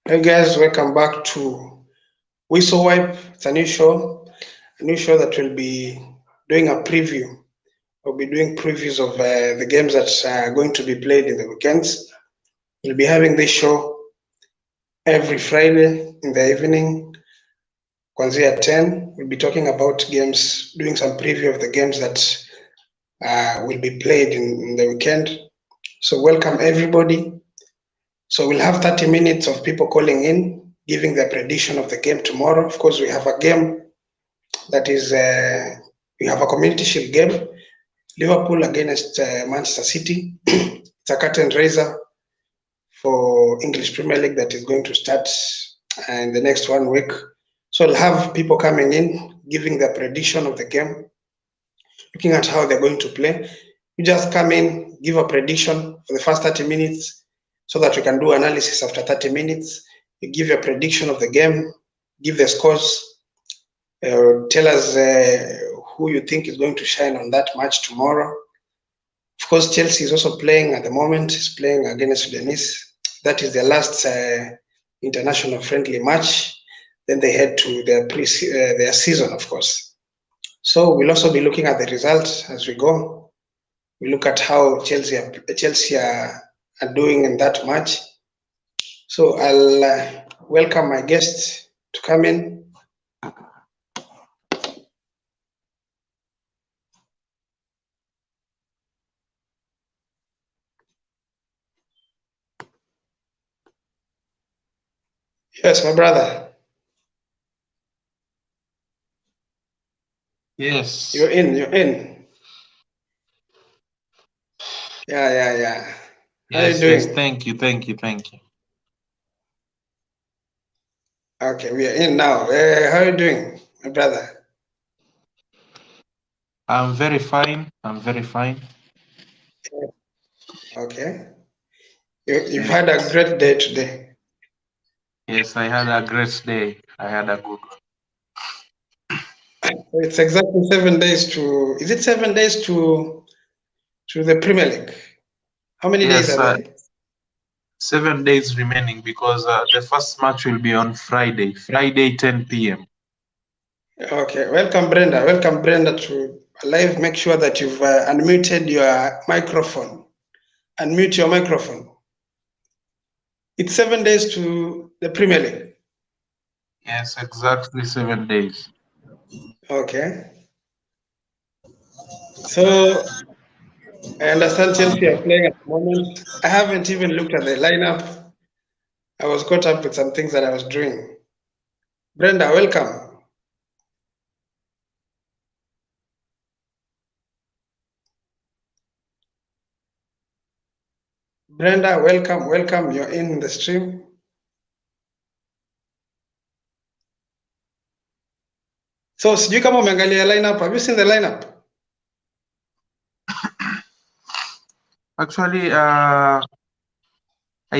Hey guys, welcome back to Whistle Wipe. It's a new show that will be doing a preview. We'll be doing previews of the games that are going to be played in the weekends. We'll be having this show every Friday in the evening, Kwanzaa 10. We'll be talking about games, doing some preview of the games that will be played in the weekend. So welcome everybody. So we'll have 30 minutes of people calling in, giving their prediction of the game tomorrow. Of course, we have a game that is, we have a community shield game, Liverpool against Manchester City. It's a curtain raiser for English Premier League that is going to start in the next 1 week. So I'll have people coming in, giving their prediction of the game, looking at how they're going to play. You just come in, give a prediction for the first 30 minutes so that we can do analysis after 30 minutes. You give your prediction of the game, give the scores, tell us who you think is going to shine on that match tomorrow. Of course, Chelsea is also playing at the moment. Is playing against Sudanese. That is their last international friendly match. Then they head to their season, of course. So we'll also be looking at the results as we go. We look at how Chelsea are doing in that match. So I'll welcome my guests to come in. Yes, my brother. Yes. You're in. You're in. Yeah. How are you Yes. doing? Thank you. Okay, we are in now. How are you doing, my brother? I'm very fine. Okay. You've Yes. had a great day today. Yes, I had a great day. I had a good one. It's exactly 7 days is it 7 days to the Premier League? How many days Yes, are there? 7 days remaining because the first match will be on Friday 10 p.m. Okay, welcome Brenda. Welcome Brenda to live. Make sure that you've unmuted your microphone. Unmute your microphone. It's 7 days to the Premier League. Yes, exactly 7 days. Okay. So I understand Chelsea are playing at the moment. I haven't even looked at the lineup. I was caught up with some things that I was doing. Brenda, welcome. Brenda, welcome. You're in the stream. So sijui kama umeangalia lineup. Have you seen the lineup? Actually, I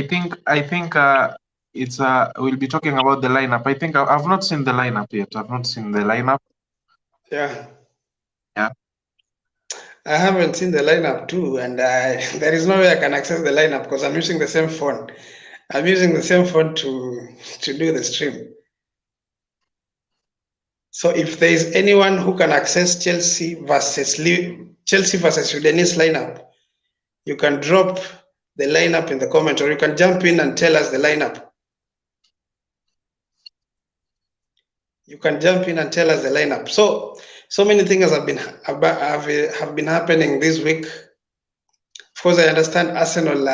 think it's we'll be talking about the lineup. I think I've not seen the lineup yet. I've not seen the lineup. Yeah. Yeah. I haven't seen the lineup too, and there is no way I can access the lineup because I'm using the same phone. I'm using the same phone to do the stream. So if there is anyone who can access Chelsea versus Sudanese lineup, you can drop the lineup in the comment, or you can jump in and tell us the lineup. You can jump in and tell us the lineup. So many things have been happening this week. Of course, I understand Arsenal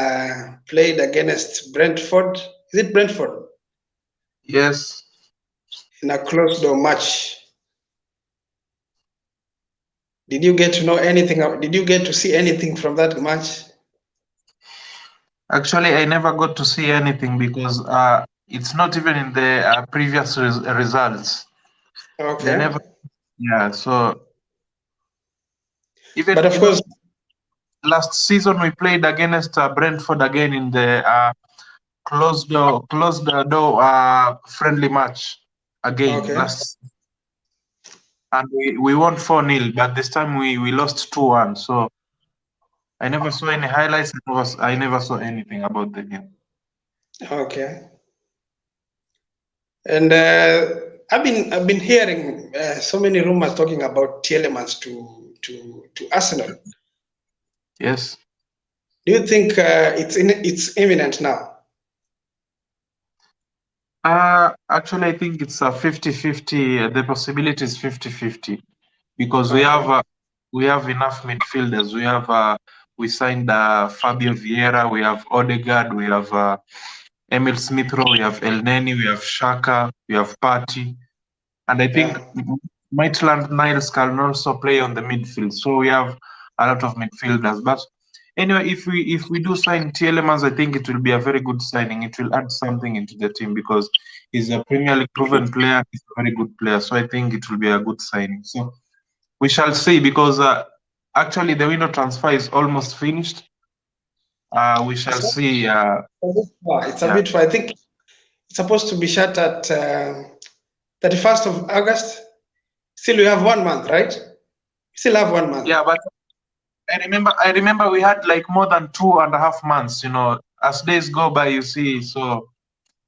played against Brentford. Is it Brentford? Yes. In a closed door match. Did you get to know anything? Did you get to see anything from that match? Actually, I never got to see anything because it's not even in the previous results. They never. Okay. Yeah. So even But of course, last season we played against Brentford again in the closed door friendly match again okay. last, and we won 4-0. But this time we lost 2-1. So I never saw any highlights. I never saw anything about the game. Okay. And I've been hearing so many rumors talking about Tielemans to Arsenal. Yes. Do you think it's imminent now? Actually, I think it's a 50-50. The possibility is 50-50 because we have enough midfielders. We signed Fabio Vieira, we have Odegaard, we have Emil Smith Rowe, we have El Neni, we have Shaka, we have Partey, and I think Maitland Niles can also play on the midfield. So we have a lot of midfielders. But anyway, if we do sign Tielemans, I think it will be a very good signing. It will add something into the team because he's a Premier League proven player. He's a very good player. So I think it will be a good signing. So we shall see because actually the window transfer is almost finished. We shall see. It's a bit far. I think it's supposed to be shut at 31st of August. Still, we have 1 month, right? We still have 1 month. Yeah, but I remember we had like more than 2.5 months, as days go by, you see. So,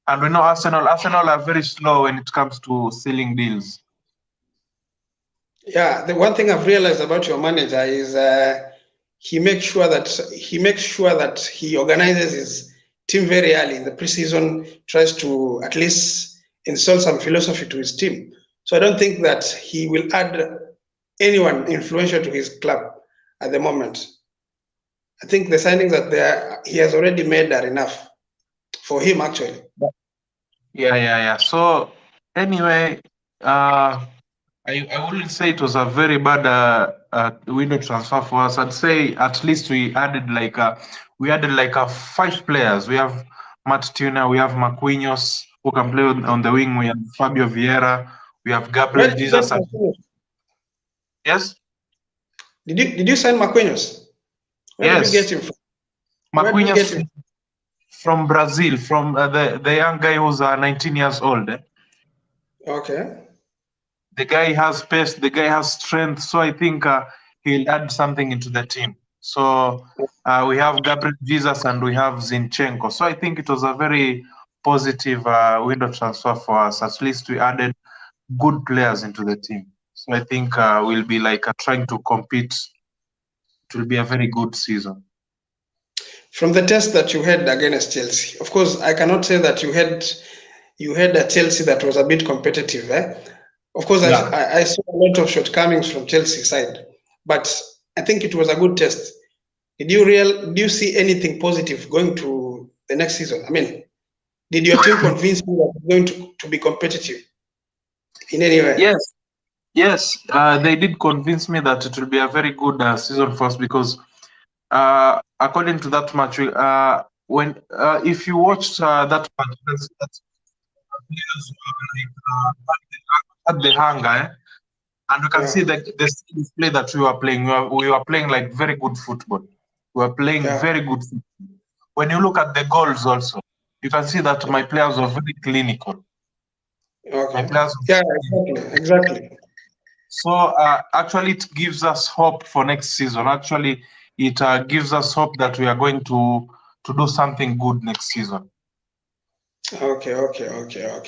and we know Arsenal are very slow when it comes to sealing deals. Yeah, the one thing I've realized about your manager is he makes sure that he organizes his team very early in the preseason, tries to at least install some philosophy to his team. So I don't think that he will add anyone influential to his club at the moment. I think the signings that he has already made are enough for him, actually. Yeah. So anyway, I wouldn't say it was a very bad window transfer for us. I'd say at least we added like 5 players. We have Matt Turner, we have Marquinhos who can play on the wing. We have Fabio Vieira, we have Gabriel Jesus. Yes. Did you sign Marquinhos? Where did you get him from? Marquinhos from Brazil, from the young guy who's 19 years old. Okay. The guy has pace, the guy has strength, so I think he'll add something into the team. So we have Gabriel Jesus and we have Zinchenko. So I think it was a very positive window transfer for us. At least we added good players into the team. So I think we'll be like trying to compete. It will be a very good season. From the test that you had against Chelsea, of course, I cannot say that you had a Chelsea that was a bit competitive. Of course, I saw a lot of shortcomings from Chelsea side, but I think it was a good test. Did you see anything positive going to the next season? I mean, did your team convince you that it's going to be competitive in any way? Yes, they did convince me that it will be a very good season for us because according to that match, if you watched that match, players had the hunger, and you can see the display that we were playing. We were playing like very good football. We were playing very good football. When you look at the goals, also, you can see that my players were very clinical. Okay. Exactly. So actually, it gives us hope for next season. Actually, it gives us hope that we are going to do something good next season. Okay.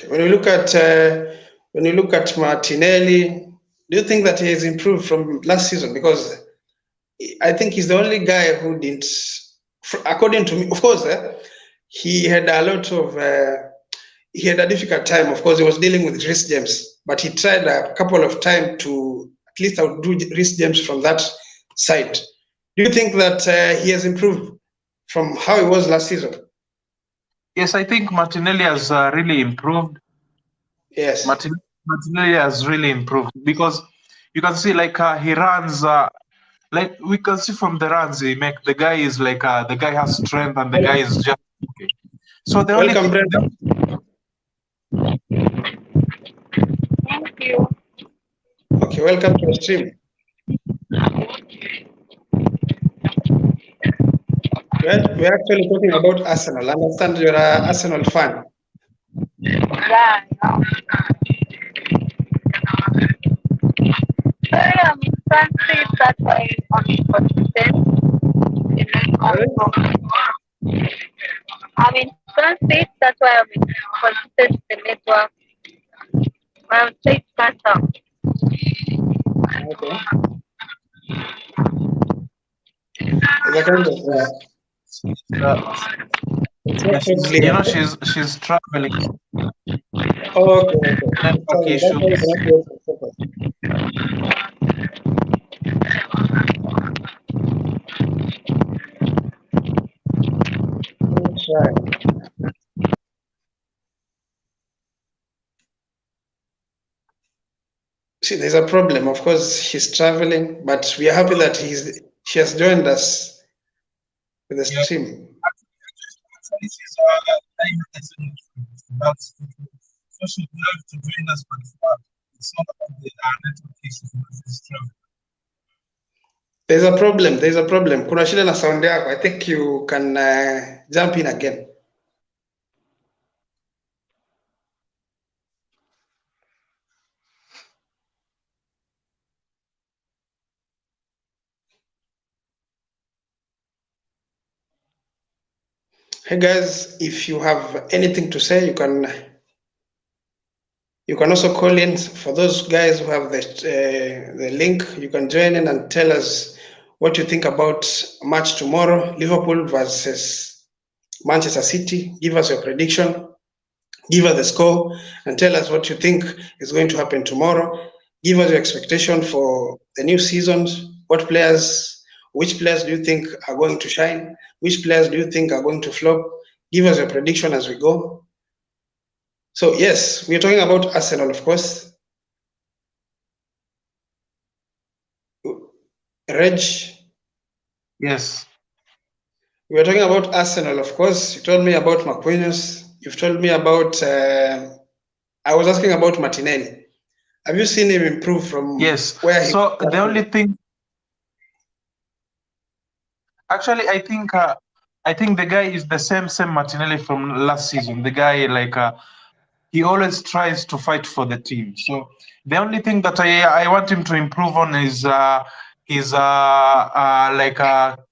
When you look at Martinelli, do you think that he has improved from last season? Because I think he's the only guy who didn't. According to me, of course, he had a lot of. He had a difficult time. Of course, he was dealing with Reece James, but he tried a couple of times to at least outdo Reece James from that side. Do you think that he has improved from how he was last season? Yes, I think Martinelli has really improved. Yes, Martinelli has really improved because you can see like he runs. Like we can see from the runs he make, the guy is like the guy has strength and the guy is just okay. So the only thing. Thank you. Okay, welcome to the stream. We're actually talking about Arsenal. I understand you're an Arsenal fan. Yeah, sorry, I'm in transit, that's why I'm inconsistent. I'm in transit, that's why I'm inconsistent in the network. Take pasta. Okay. It's a kind of it's not so clear. You know, she's traveling. Okay, okay. It's Network that's why it's issues. not able to focus. Let's try. See, there's a problem. Of course, she's traveling, but we are happy that she has joined us with the Yeah. stream. Actually, she's but so she'd love to join us, but it's not about the network issues because she's traveling. There's a problem. There's a problem. Kuna shida na sound yako. I think you can jump in again. Hey guys, if you have anything to say, you can also call in. For those guys who have the link, you can join in and tell us what you think about match tomorrow, Liverpool versus Manchester City. Give us your prediction, give us the score, and tell us what you think is going to happen tomorrow. Give us your expectation for the new seasons. Which players do you think are going to shine? Which players do you think are going to flop? Give us your prediction as we go. So yes, we're talking about Arsenal, of course. Reg, Yes. we are talking about Arsenal, of course. You told me about Marquinhos. You've told me about. I was asking about Martinelli. Have you seen him improve from Yes. where he? So the only thing, actually, I think the guy is the same Martinelli from last season. The guy he always tries to fight for the team. So the only thing that I want him to improve on is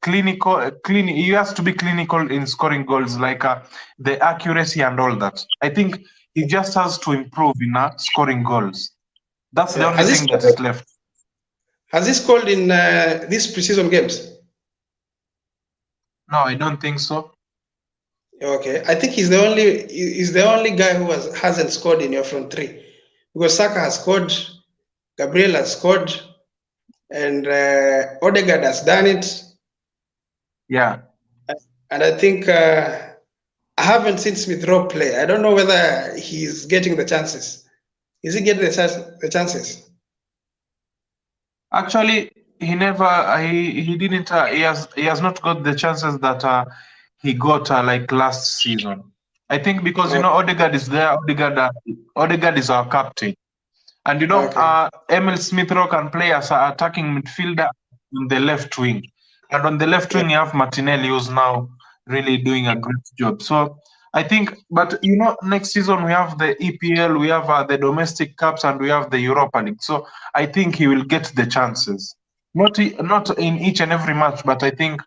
clinical. He has to be clinical in scoring goals, the accuracy and all that. I think he just has to improve in scoring goals. That's the only thing that is left. Has he scored in these preseason games? No, I don't think so. Okay, I think he's the only guy who hasn't scored in your front three, because Saka has scored, Gabriel has scored, and Odegaard has done it. Yeah. And I think I haven't seen Smith Rowe play. I don't know whether he's getting the chances. Is he getting the chances? Actually, he didn't. He has not got the chances that he got like last season. I think because Odegaard is there. Odegaard is our captain, and Emil Smith Rowe can play as an attacking midfielder on the left wing, and on the left wing you have Martinelli, who's now really doing a great job. So I think, but next season we have the EPL, we have the domestic cups, and we have the Europa League. So I think he will get the chances. Not in each and every match, but I think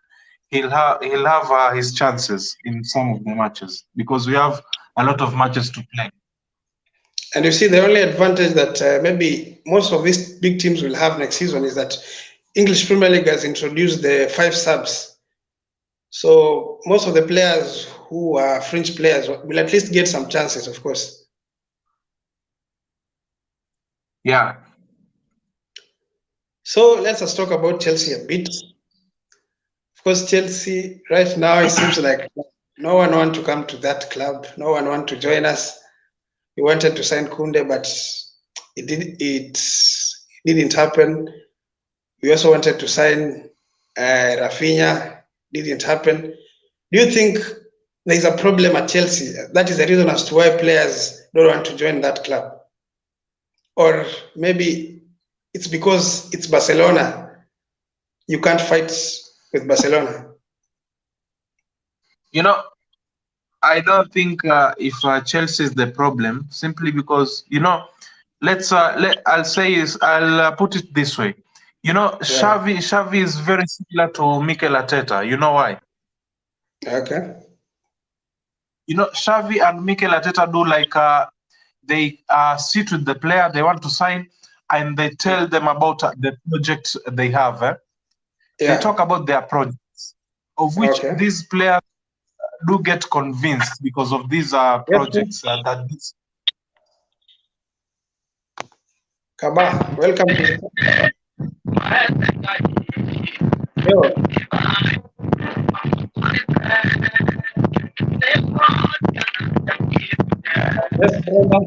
he'll have his chances in some of the matches because we have a lot of matches to play. And you see, the only advantage that maybe most of these big teams will have next season is that English Premier League has introduced the 5 subs. So most of the players who are fringe players will at least get some chances, of course. Yeah. So let's just talk about Chelsea a bit. Of course, Chelsea right now, it seems like no one wants to come to that club. No one wants to join us. We wanted to sign Kunde, but it didn't happen. We also wanted to sign Rafinha. Didn't happen. Do you think there's a problem at Chelsea? That is the reason as to why players don't want to join that club? Or maybe it's because it's Barcelona. You can't fight with Barcelona. I don't think if Chelsea is the problem, simply because I'll put it this way. Xavi is very similar to Mikel Arteta. You know why? Okay. Xavi and Mikel Arteta do they sit with the player they want to sign, and they tell them about the project they have. They talk about their projects, of which these players do get convinced because of these projects that this. Kaba, welcome to the Yo. Yes, brother.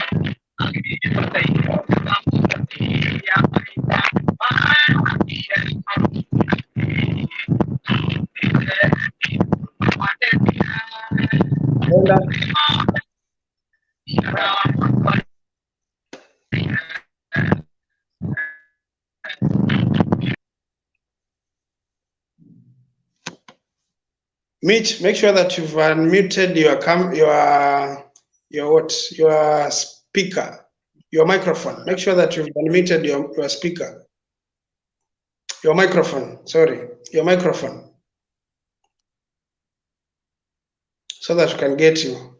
Mitch, make sure that you've unmuted your speaker, your microphone. Make sure that you've unmuted your speaker. Your microphone, sorry, your microphone. So that we can get you.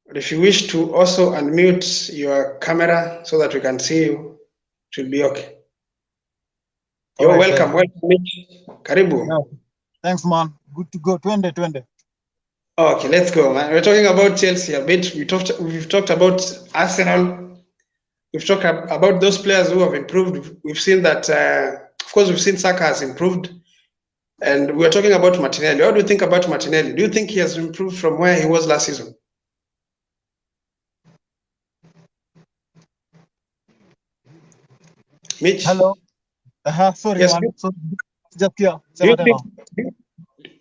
But if you wish to also unmute your camera so that we can see you, it will be okay. You're welcome. Welcome, Mitch. Karibu. Yeah. Thanks, man. Good to go. 2020. Okay, let's go, man. We're talking about Chelsea a bit. We've talked about Arsenal. We've talked about those players who have improved. We've seen that, of course, we've seen Saka has improved. And we're talking about Martinelli. What do you think about Martinelli? Do you think he has improved from where he was last season? Mitch? Hello. Sorry, yes, man. So, just here.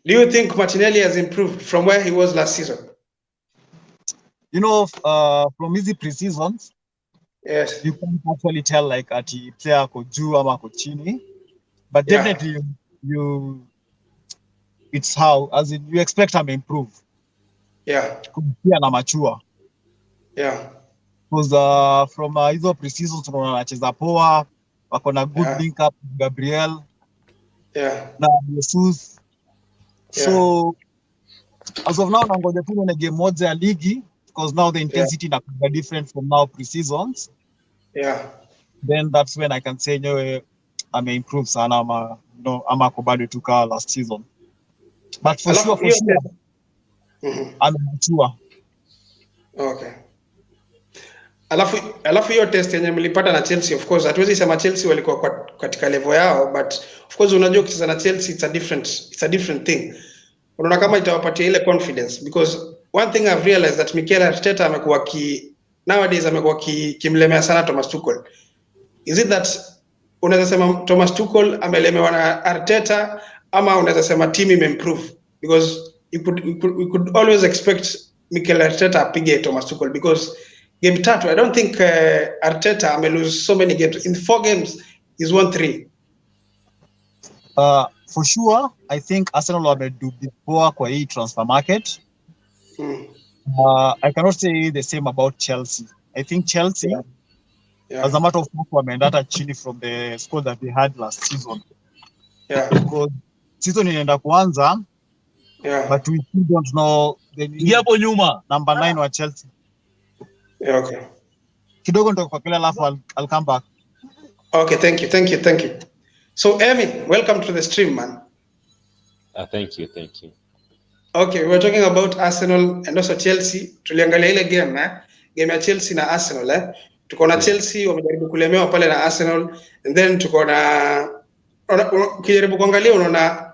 Do you think Martinelli has improved from where he was last season? You know, from easy pre-seasons, yes, you can actually tell like at player ko juu ama ko chini, but definitely it's how as in you expect him to improve. Yeah. Pia na mature. Yeah. Because from hizo pre-seasons tunaona anacheza poa, wako na good link up Gabriel. Yeah. Na Jesus. So as of now nangoja tu na game moja ya ligi because now the intensity na different from now pre-seasons. Yeah. Then that's when I can say I may improve sana ama ama bado tuka last season. But for sure I'm mature. Okay. Alafu hiyo test yenye mlipata na Chelsea, of course hatuwezi sema Chelsea walikuwa katika level yao, but of course unajua ukicheza na Chelsea it's a different thing. Unaona kama itawapatia ile confidence, because one thing I've realized that Mikel Arteta amekuwa nowadays amekuwa kimlemea sana Thomas Tuchel. Is it that unaweza sema Thomas Tuchel amelemewa na Arteta ama unaweza sema team improve? Because we could always expect Mikel Arteta apige Thomas Tuchel, because game 3 I don't think Arteta lose so many games. In 4 games he's won 3. For sure I think Arsenal wamedo poa kwa hii transfer market. I cannot say the same about Chelsea. I think Chelsea as a matter of fact wameenda chini from the score that they had last season. Because season inaenda kuanza. But we still don't know the number 9 wa Chelsea. Okay. Kidogo ndo kwa kila alafu I'll come back. Okay, thank you. So Emi, welcome to the stream, man. Thank you. Okay, we're talking about Arsenal and also Chelsea. Tuliangalia ile game ya Chelsea na Arsenal Tuko na Chelsea wamejaribu kulemewa pale na Arsenal, and then tuko na ukijaribu kuangalia unaona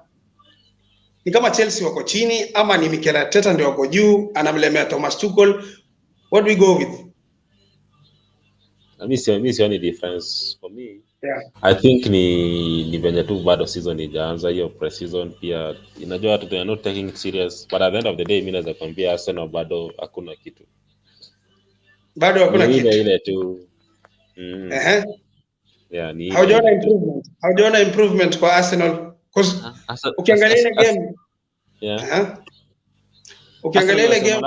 ni kama Chelsea wako chini ama ni Mikel Arteta ndio wako juu anamlemea Thomas Tuchel. What do we go with? I miss any difference for me. I think ni venye tu bado season ijaanza, hiyo pre-season pia inajua watu they are not taking it serious, but at the end of the day mimi naweza kwambia Arsenal bado hakuna kitu. Bado hakuna kitu. Ile tu. Yeah, ni haujaona improvement kwa Arsenal because ukiangalia ile game ukiangalia ile game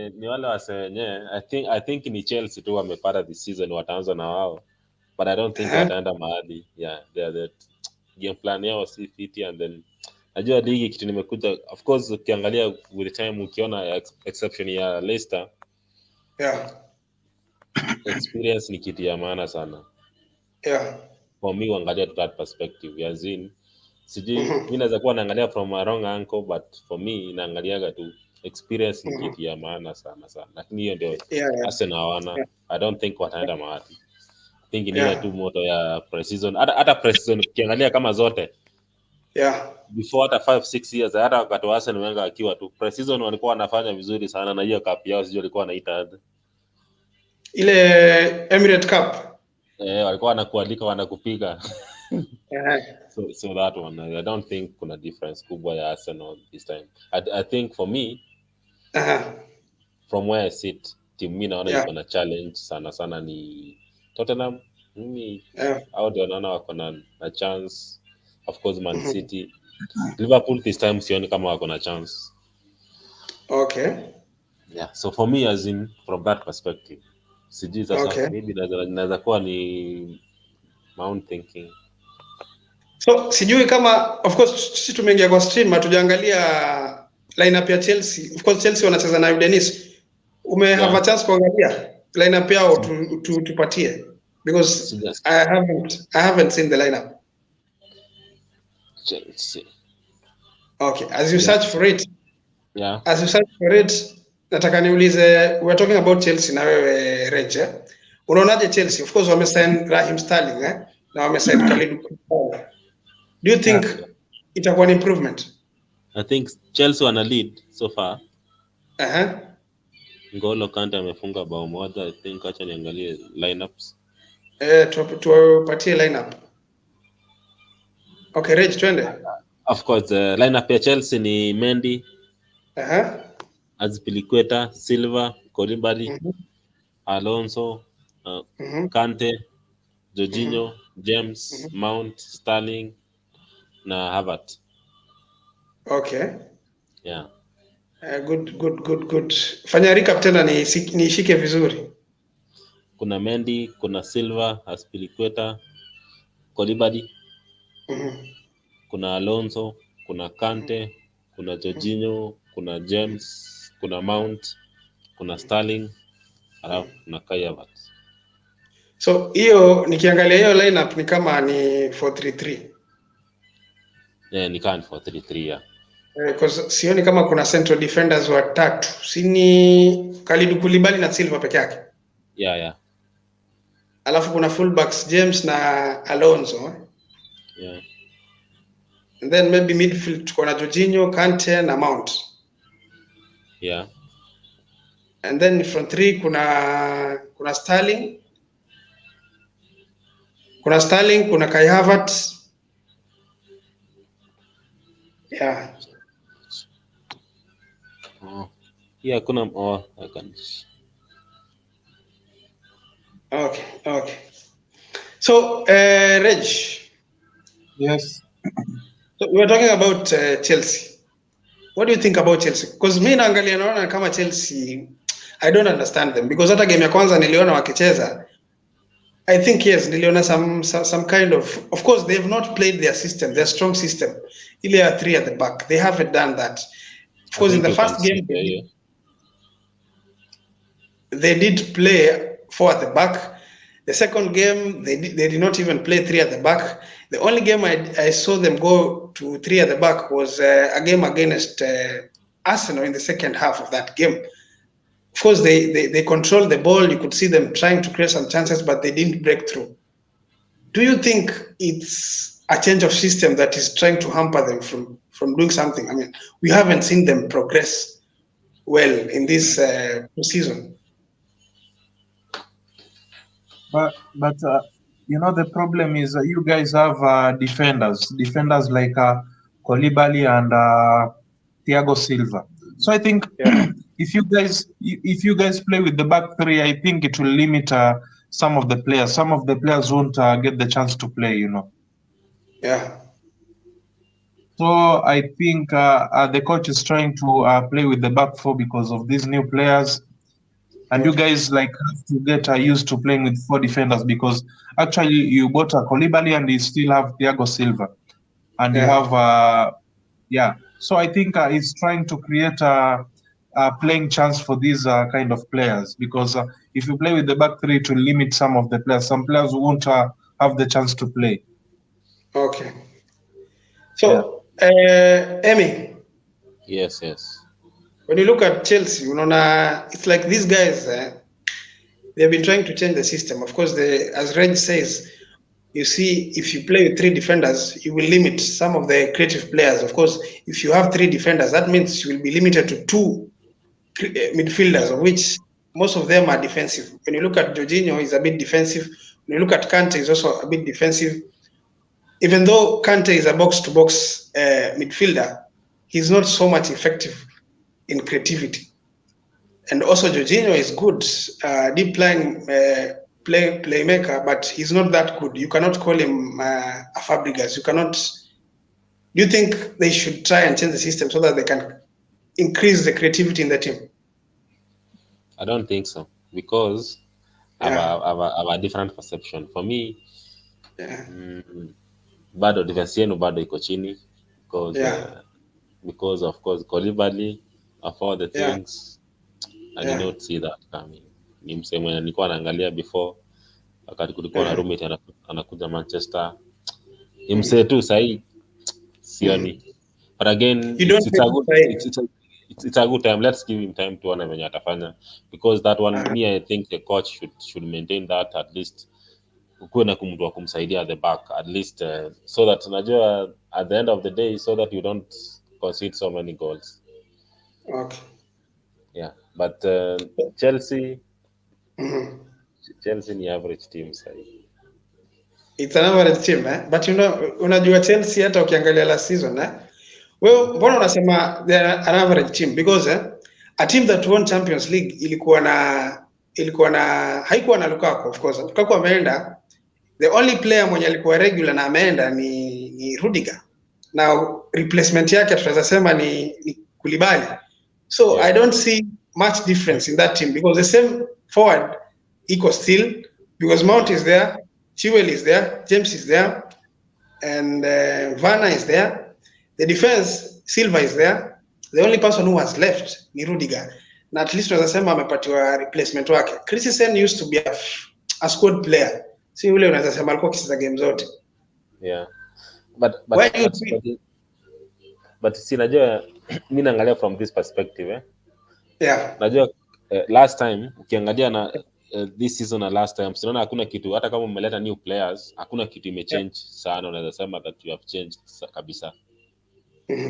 ni wale wase wenyewe I think ni Chelsea tu wamepata this season wataanza na wao, but I don't think wataenda mahali. The game plan yao si fit, and then najua ligi kitu nimekuja, of course ukiangalia with the time ukiona exception ya Leicester Yeah. Experience ni kitu ya maana sana. Yeah. For me, uangalia to that perspective. As in, sijui, mi naweza kuwa naangalia from a wrong angle, but for me, naangaliaga tu experience ni kitu ya maana sana. Lakini hiyo ndio Arsenal hawana. I don't think wataenda mahali. I think ni ile tu moto ya pre-season. Hata pre-season ukiangalia kama zote. Yeah. Before hata 5-6 years, hata wakati wa Arsenal Wenger akiwa tu pre-season walikuwa wanafanya vizuri sana, na hiyo cup yao sijui walikuwa wanaita ile Emirates Cup. Walikuwa wanakualika wanakupiga. So that one, I don't think kuna difference kubwa ya Arsenal this time. I think for me, from where I sit, team mimi naona iko na challenge sana ni Tottenham. Mimi au ndio naona wako na chance. Of course Mancity. Liverpool this time sioni kama wako na chance. Okay. Yeah, so for me, as in from that perspective, sijui sasa maybe naweza kuwa ni my own thinking. So sijui kama, of course sisi tumeingia kwa stream, hatujaangalia lineup ya Chelsea. Of course Chelsea wanacheza na Dennis. Have a chance kuangalia lineup yao tupatie, because I haven't seen the lineup. Chelsea. Okay, as you search for it. Yeah. As you search for it, nataka niulize, we're talking about Chelsea na wewe Reje. Unaonaje Chelsea? Of course wamesign Raheem Sterling na wamesign Khalid Koulibaly. Do you think itakuwa an improvement? I think Chelsea wana lead so far. Ngolo Kante amefunga bao moja. I think acha niangalie lineups. Tupatie lineup. Okay, Reg, twende. Of course, lineup ya Chelsea ni Mendy, Azpilicueta, Silva, Koulibaly, Alonso, Kante, Jorginho, James, Mount, Sterling na Havertz. Okay. Yeah. Good. Fanya recap tena nishike vizuri. Kuna Mendy, kuna Silva, Azpilicueta, Koulibaly. Kuna Alonso, kuna Kante, kuna Jorginho, kuna James, kuna Mount, kuna Sterling, alafu kuna Kai Havertz. So hiyo nikiangalia hiyo lineup ni kama ni 4-3-3. Ni kama 4-3-3 because sioni kama kuna central defenders watatu. Sini Khalid Koulibaly na Silva peke yake. Yeah. Alafu kuna fullbacks James na Alonso. Yeah. And then maybe midfield tuko na Jorginho, Kante na Mount. Yeah. And then front three kuna Sterling. Kuna Kai Havertz. Yeah. I can. Okay. So, Reg. Yes. So we were talking about Chelsea. What do you think about Chelsea? Because mimi naangalia naona kama Chelsea, I don't understand them, because hata game ya kwanza niliona wakicheza, I think yes, niliona some kind of course they have not played their system, their strong system. Ile are 3 at the back. They haven't done that. Of course in the first game they did play 4 at the back. The second game they did not even play 3 at the back. The only game I saw them go to 3 at the back was a game against Arsenal in the second half of that game. Of course, they controlled the ball. You could see them trying to create some chances, but they didn't break through. Do you think it's a change of system that is trying to hamper them from doing something? I mean, we haven't seen them progress well in this season. But the problem is you guys have defenders like Koulibaly and Thiago Silva. So I think if you guys play with the back three, I think it will limit some of the players. Some of the players won't get the chance to play, Yeah. So I think the coach is trying to play with the back four because of these new players. And you guys have to get used to playing with 4 defenders, because actually you bought a Koulibaly and you still have Thiago Silva, and you have So I think he's trying to create playing chance for these kind of players, because if you play with the back three, to limit some of the players, some players won't have the chance to play. Okay. So, Emmy. Yes. When you look at Chelsea, it's like these guys, they've been trying to change the system. Of course, as Reg says, you see, if you play with 3 defenders, you will limit some of the creative players. Of course, if you have 3 defenders, that means you will be limited to 2 midfielders, of which most of them are defensive. When you look at Jorginho, he's a bit defensive. When you look at Kante, he's also a bit defensive. Even though Kante is a box-to-box midfielder, he's not so much effective in creativity. And also Jorginho is good, deep playing playmaker, but he's not that good. You cannot call him a Fabregas. You cannot. Do you think they should try and change the system so that they can increase the creativity in the team? I don't think so, because I have a different perception. For me, bado defense yenu bado iko chini, because of course Koulibaly, of all the things, I did not see that coming. Ni msemo nilikuwa naangalia before wakati kulikuwa na roommate anakuja Manchester. Ni msee tu sahi sioni. But again, it's a good time. Let's give him time to ona venye atafanya, because that one, me, I think the coach should maintain that, at least ukuwe na mtu wa kumsaidia at the back, at least so that unajua at the end of the day, so that you don't concede so many goals. Okay. Yeah, but Chelsea ni average team sahi. It's an average team, but unajua Chelsea hata ukiangalia last season, well, mbona unasema they are an average team? Because a team that won Champions League haikuwa na Lukaku. Of course, Lukaku ameenda. The only player mwenye alikuwa regular na ameenda ni Rudiger. Now replacement yake tunaweza sema ni Koulibaly. So I don't see much difference in that team, because the same forward iko still, because Mount is there, Chilwell is there, James is there, and Werner is there. The defense, Silva is there. The only person who has left ni Rudiger. Na at least tunaweza sema amepatiwa replacement wake. Christensen used to be a squad player. Si yule unaweza sema alikuwa akicheza game zote. Yeah. But si najua mimi naangalia from this perspective, Yeah. Najua last time ukiangalia na this season na last time, sinaona hakuna kitu, hata kama umeleta new players, hakuna kitu imechange sana, unaweza sema that you have changed kabisa.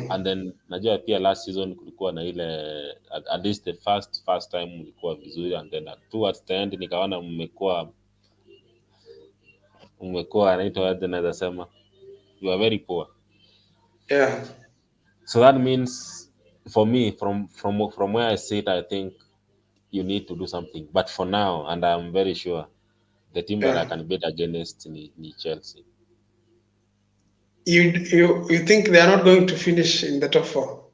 And then najua pia last season kulikuwa na ile at least the first time ulikuwa vizuri, and then towards the end nikaona mmekuwa anaitwa aje, naweza sema you are very poor. Yeah. So that means for me, from where I sit, I think you need to do something. But for now, and I'm very sure the team that I can bet against ni Chelsea. You think they are not going to finish in the top 4?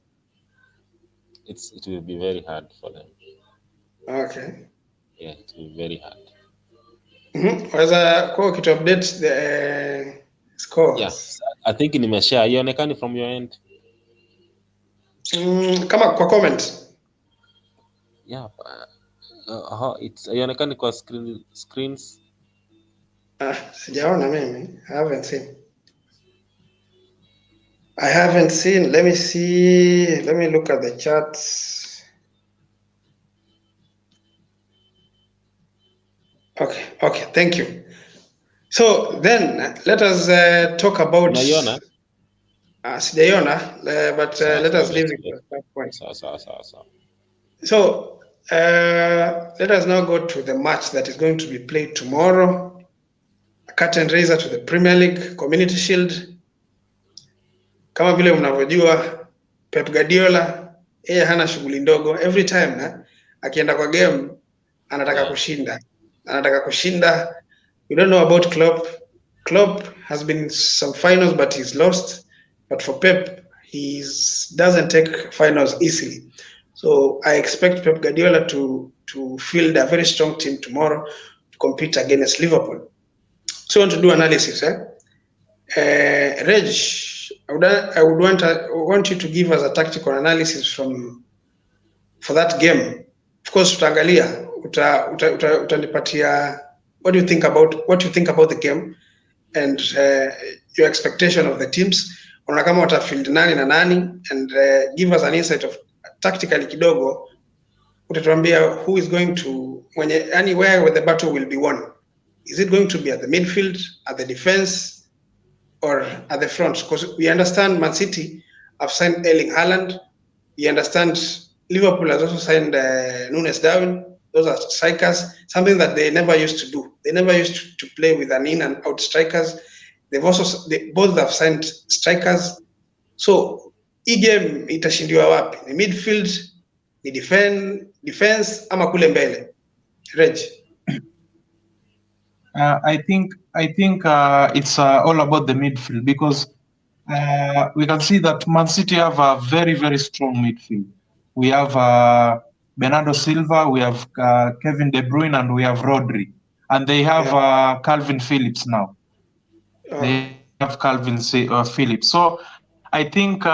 It will be very hard for them. Okay. Yeah, it will be very hard. Waweza kwa kitu update the scores? Yes, I think nimeshare. Ionekani from your end? Kama kwa comment. Yeah. It's ionekani kwa screens. Sijaona mimi. I haven't seen. Let me see. Let me look at the charts. Okay. Thank you. So then let us talk about. Unaiona? Sijaiona, but let us leave it at that point. So let us now go to the match that is going to be played tomorrow. A curtain raiser to the Premier League Community Shield. Kama vile mnavyojua, Pep Guardiola yeye hana shughuli ndogo. Every time akienda kwa game anataka kushinda. You don't know about Klopp. Klopp has been in some finals, but he's lost. But for Pep, he doesn't take finals easily. So I expect Pep Guardiola to field a very strong team tomorrow to compete against Liverpool. So I want to do analysis. Reg, I would want you to give us a tactical analysis from for that game. Of course, tutaangalia utanipatia what you think about the game and your expectation of the teams. Unaona kama watafield nani na nani, and give us an insight of tactically kidogo. Utatuambia who is going to where the battle will be won. Is it going to be at the midfield, at the defense, or at the front? Because we understand Man City have signed Erling Haaland. We understand Liverpool has also signed Nunes Darwin. Those are strikers, something that they never used to do. They never used to play with an in and out strikers. They both have signed strikers. So hii game itashindiwa wapi? Ni midfield, ni defense ama kule mbele? Reg. I think it's all about the midfield, because we can see that Man City have a very, very strong midfield. We have Bernardo Silva, we have Kevin De Bruyne, and we have Rodri. And they have Calvin Phillips now. They have Calvin Phillips. So I think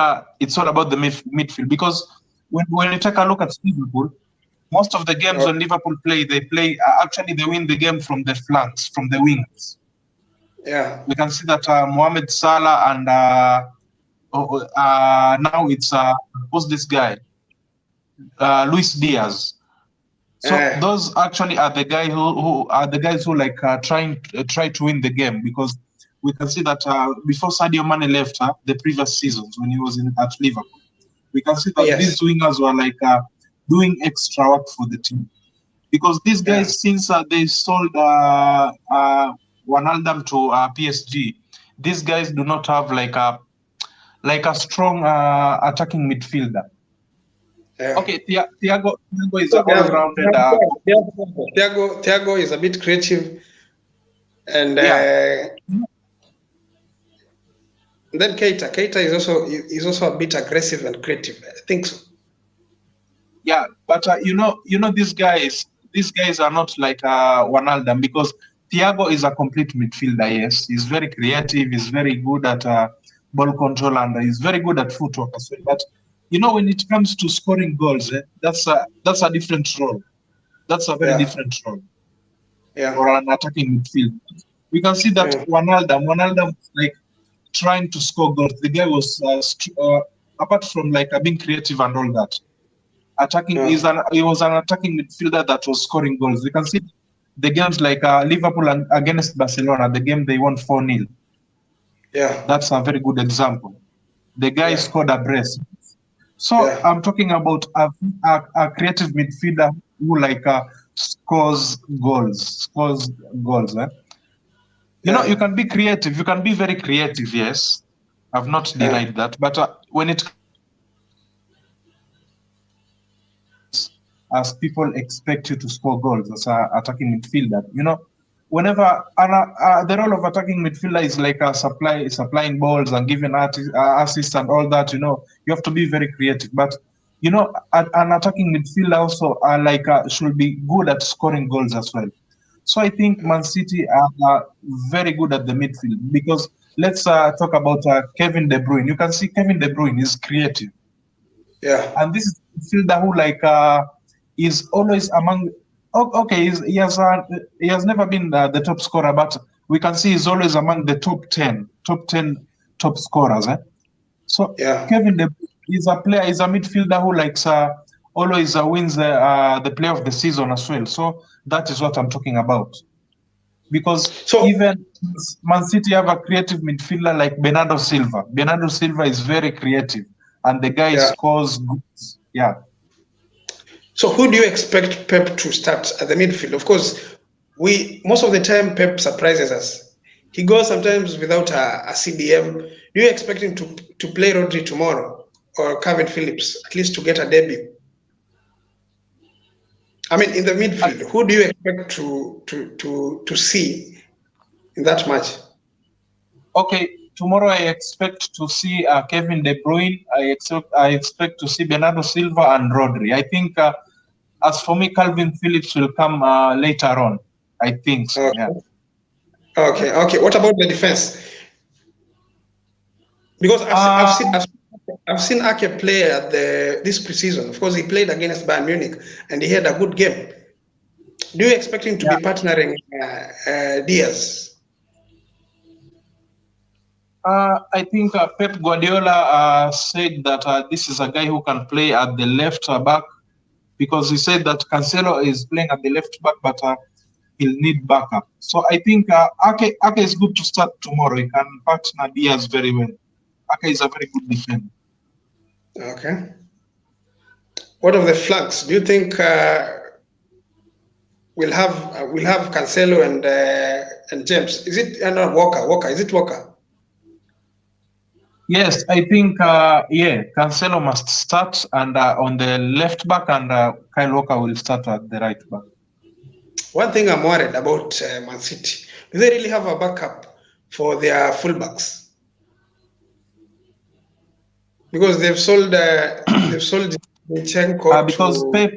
it's all about the midfield, because when you take a look at Liverpool, most of the games when Liverpool play, they win the game from the flanks, from the wings. Yeah. We can see that Mohamed Salah and now it's who's this guy? Luis Diaz. So those actually are the guys who like try to win the game, because we can see that before Sadio Mane left the previous seasons when he was at Liverpool, we can see that these wingers were like doing extra work for the team, because these guys since they sold Wijnaldum to PSG, these guys do not have like a strong attacking midfielder. Yeah. Okay, Thiago is a all-rounded. Thiago is a bit creative, and then Keita is also a bit aggressive and creative. I think so. Yeah, but you know these guys are not like Wijnaldum, because Thiago is a complete midfielder. Yes, he's very creative. He's very good at ball control, and he's very good at footwork as well. But when it comes to scoring goals, that's a different role. That's a very different role. Yeah. For an attacking midfield, we can see that Wijnaldum was like trying to score goals. The guy was apart from like being creative and all that, attacking. He was an attacking midfielder that was scoring goals. We can see the games like Liverpool against Barcelona, the game they won 4-0. Yeah, that's a very good example. The guy scored a brace. So I'm talking about a creative midfielder who like scores goals. You can be creative. You can be very creative. Yes, I've not denied that. But when it as people expect you to score goals as an attacking midfielder, whenever the role of attacking midfielder is like supplying balls and giving assists and all that, you have to be very creative. But an attacking midfielder also should be good at scoring goals as well. So I think Man City are very good at the midfield, because let's talk about Kevin De Bruyne. You can see Kevin De Bruyne is creative. Yeah. And this is a midfielder who is always among. Okay, he has never been the top scorer, but we can see he's always among the top 10 top scorers. So Kevin De Bruyne is a player, is a midfielder who always wins the player of the season as well. So that is what I'm talking about. Because even Man City have a creative midfielder like Bernardo Silva. Bernardo Silva is very creative, and the guy scores goals. Yeah. So who do you expect Pep to start at the midfield? Of course, most of the time Pep surprises us. He goes sometimes without a CDM. Do you expect him to play Rodri tomorrow, or Calvin Phillips, at least to get a debut? I mean, in the midfield, who do you expect to see in that match? Okay, tomorrow I expect to see Kevin De Bruyne. I expect to see Bernardo Silva and Rodri. I think, as for me, Calvin Phillips will come later on. I think so. Okay. Yeah. Okay. What about the defense? Because I've I've seen Ake play at this preseason. Of course, he played against Bayern Munich and he had a good game. Do you expect him to be partnering Diaz? I think Pep Guardiola said that this is a guy who can play at the left back, because he said that Cancelo is playing at the left back, but he'll need backup. So I think Ake is good to start tomorrow. He can partner Diaz very well. Ake is a very good defender. Okay. What of the flanks? Do you think we'll have Cancelo and James? Is it Walker? Walker, is it Walker? Yes, I think Cancelo must start and on the left back, and Kyle Walker will start at the right back. One thing I'm worried about Mancity, do they really have a backup for their fullbacks? Because they've sold Zinchenko because Pep,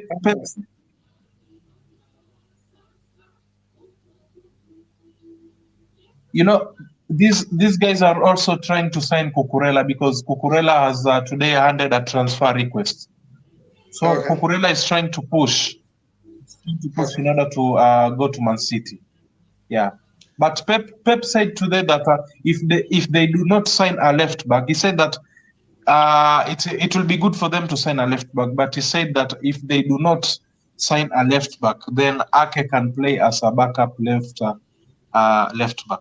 you know, these guys are also trying to sign Cucurella, because Cucurella has today handed a transfer request. So okay. Cucurella is trying to push in order to go to Mancity. Yeah, but Pep said today that if they do not sign a left back, he said that it will be good for them to sign a left back. But he said that if they do not sign a left back, then Ake can play as a backup left back.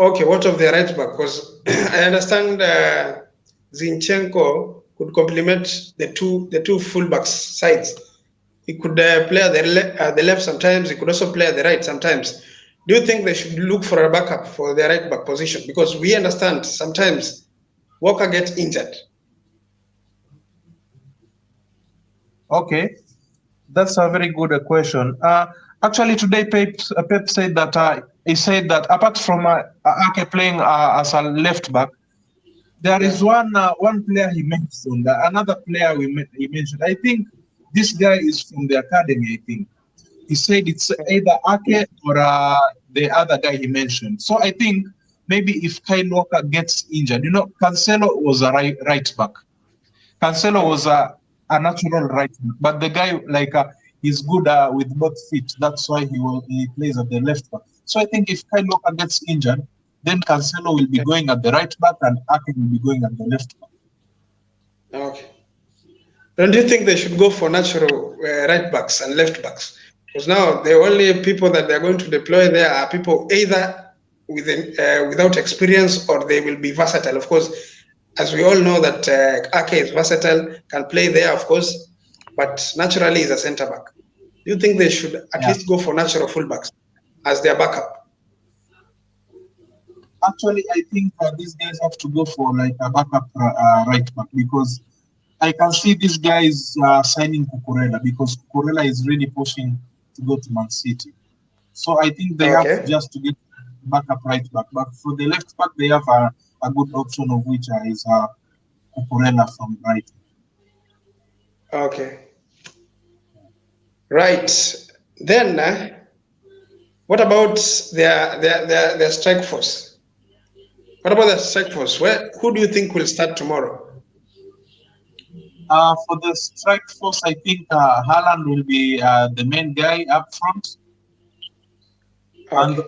Okay, what of the right back? Because I understand Zinchenko could complement the two fullbacks sides. He could play at the left sometimes. He could also play at the right sometimes. Do you think they should look for a backup for the right back position? Because we understand sometimes Walker gets injured. Okay, that's a very good question. Actually, today Pep said that he said that apart from Ake playing as a left back, there is one player he mentioned, another player he mentioned. I think this guy is from the academy. I think he said it's either Ake or the other guy he mentioned. So I think maybe if Kyle Walker gets injured, Cancelo was a right back. Cancelo was a natural right back, but the guy he's good with both feet. That's why he plays at the left back. So I think if Kyle Walker gets injured, then Cancelo will be going at the right back and Ake will be going at the left back. Okay. Don't you think they should go for natural right backs and left backs? Because now the only people that they're going to deploy there are people either without experience, or they will be versatile. Of course, as we all know that Ake is versatile, can play there, of course, but naturally is a centre back. Do you think they should at least go for natural fullbacks as their backup? Actually, I think these guys have to go for a backup right back, because I can see these guys signing Cucurella, because Cucurella is really pushing to go to Mancity. So I think they have just to get backup right back. But for the left back, they have a good option, of which is Cucurella from Brighton. Okay. Right. Then, what about their strike force? What about the strike force? Who do you think will start tomorrow? For the strike force, I think Haaland will be the main guy up front. Okay. And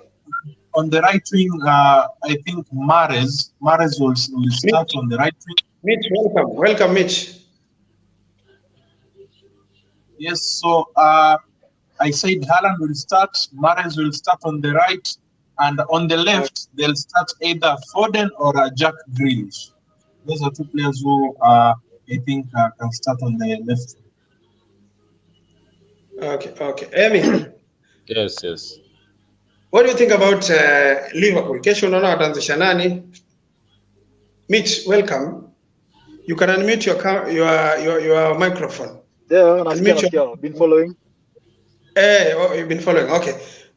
on the right wing, I think Mahrez will start on the right wing. Mitch, welcome. Welcome, Mitch. Yes, so I said Haaland will start, Mahrez will start on the right, and on the left, they'll start either Foden or Jack Grealish. Those are two players who I think can start on the left. Okay. Amy? Yes. What do you think about Liverpool? Kesho unaona wataanzisha nani? Mitch, welcome. You can unmute your microphone. Yeah, I've been following. You've been following. Okay.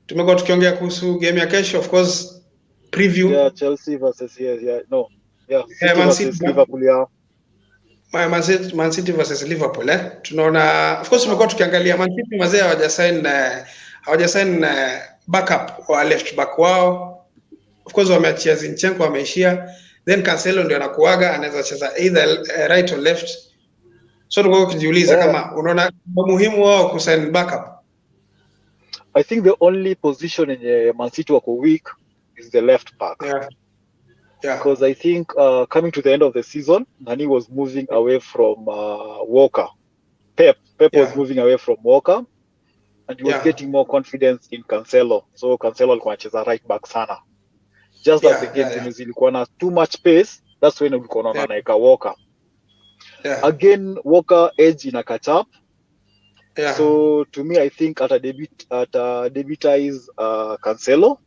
Tumekuwa tukiongea kuhusu game ya kesho, of course, preview. Yeah, Chelsea versus City versus Liverpool, yeah. Man City versus Liverpool, Tunaona, of course, tumekuwa tukiangalia Man City mazee hawajasign backup wa left back wao. Of course, wameachia Zinchenko, wameishia. then Cancelo ndio anakuaga anaweza cheza either right or left. So tulikuwa ukijiuliza kama unaona muhimu wao kusign backup. I think the only position in Mancity wako weak is the left back. Yeah. Because I think coming to the end of the season, Nani was moving away from Walker. Pep was moving away from Walker, and he was getting more confidence in Cancelo. So Cancelo alikuwa anacheza right back sana. Just as the game zilikuwa na too much pace, that's when ulikuwa unaona naika Walker. Again, Walker edge in a catch up. So to me, I think at a debutize Cancelo.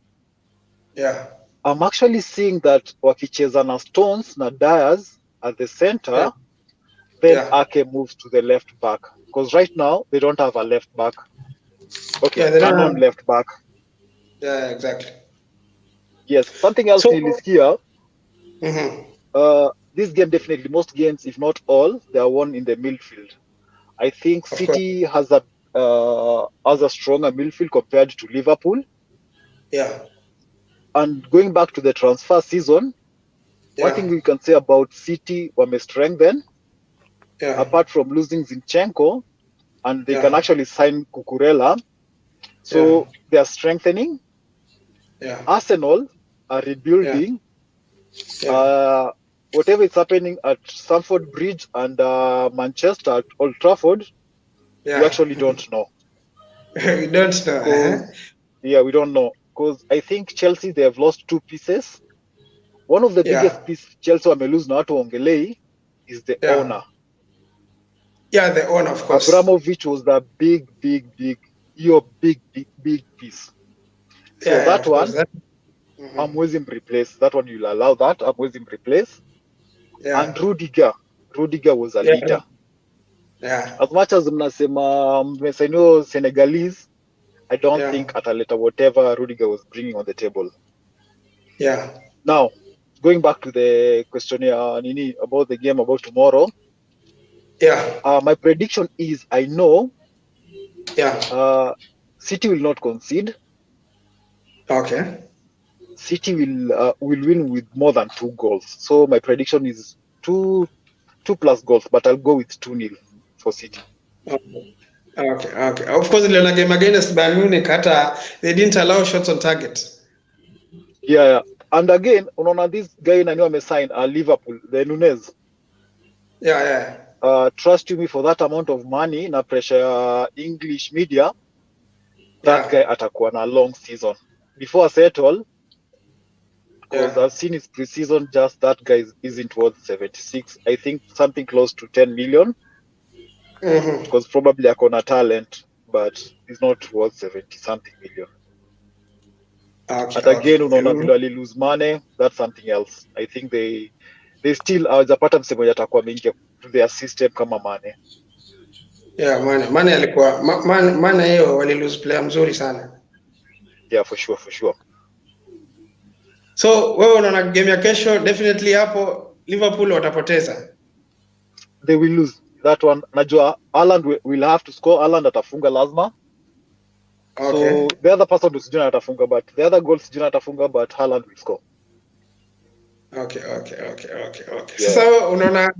I'm actually seeing that wakicheza na Stones na Diaz at the center, then Ake moves to the left back. Because right now, they don't have a left back. Okay, they don't have left back. Yeah, exactly. Yes, something else here. This game definitely, most games, if not all, they are won in the midfield. I think City has a stronger midfield compared to Liverpool. And going back to the transfer season, one thing we can say about City, wame strengthen, apart from losing Zinchenko, and they can actually sign Cucurella. So they are strengthening. Arsenal are rebuilding. Whatever is happening at Stamford Bridge and Manchester at Old Trafford, we actually don't know. We don't know. Yeah, we don't know. Because I think Chelsea, they have lost 2 pieces. One of the biggest pieces Chelsea wame lose na watu ongelei is the owner. Yeah, the owner, of course. Abramovich was the big piece. So that one, I'm with him replace. That one you'll allow that. I'm with him replace. And Rudiger was a leader. As much as mnasema mmesainiwa Senegalese, I don't think ataleta whatever Rudiger was bringing on the table. Now, going back to the question Nini about the game about tomorrow. My prediction is I know City will not concede. Okay. City will win with more than 2 goals. So my prediction is 2 plus goals, but I'll go with 2-0 for City. Okay. Of course, the game against Bayern Munich, they didn't allow shots on target. Yeah. And again, unaona this guy nani wamesign Liverpool, the Nunez. Trust me, for that amount of money na pressure English media, that guy atakuwa na long season. Before I settle, because I've seen his preseason, just that guy isn't worth 76. I think something close to 10 million. Because probably akona talent, but he's not worth 70-something million. And again, unaona vile wali lose money, that's something else. I think they still hawajapata msemo yatakuwa mingi to their system kama Mane. Mane alikuwa Mane hiyo wali lose player mzuri sana. Yeah, for sure. So wewe unaona game ya kesho definitely hapo Liverpool watapoteza. They will lose that one. Najua Haaland will have to score. Haaland atafunga lazima. So the other person who's sijuna atafunga, but the other goal sijuna atafunga, but Haaland will score. Okay. Sasa unaona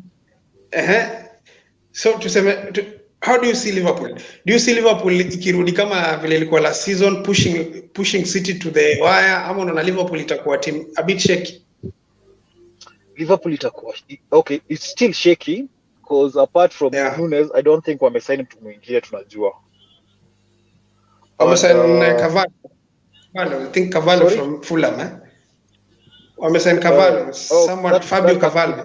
so tuseme how do you see Liverpool? Do you see Liverpool ikirudi kama vile ilikuwa last season pushing City to the wire, ama unaona Liverpool itakuwa team a bit shaky? Liverpool itakuwa okay, it's still shaky because apart from Nunez, I don't think wamesign mtu mwingine tunajua. Wamesign Cavallo. I think Cavallo from Fulham, Wamesign Cavallo, someone Fabio Cavallo.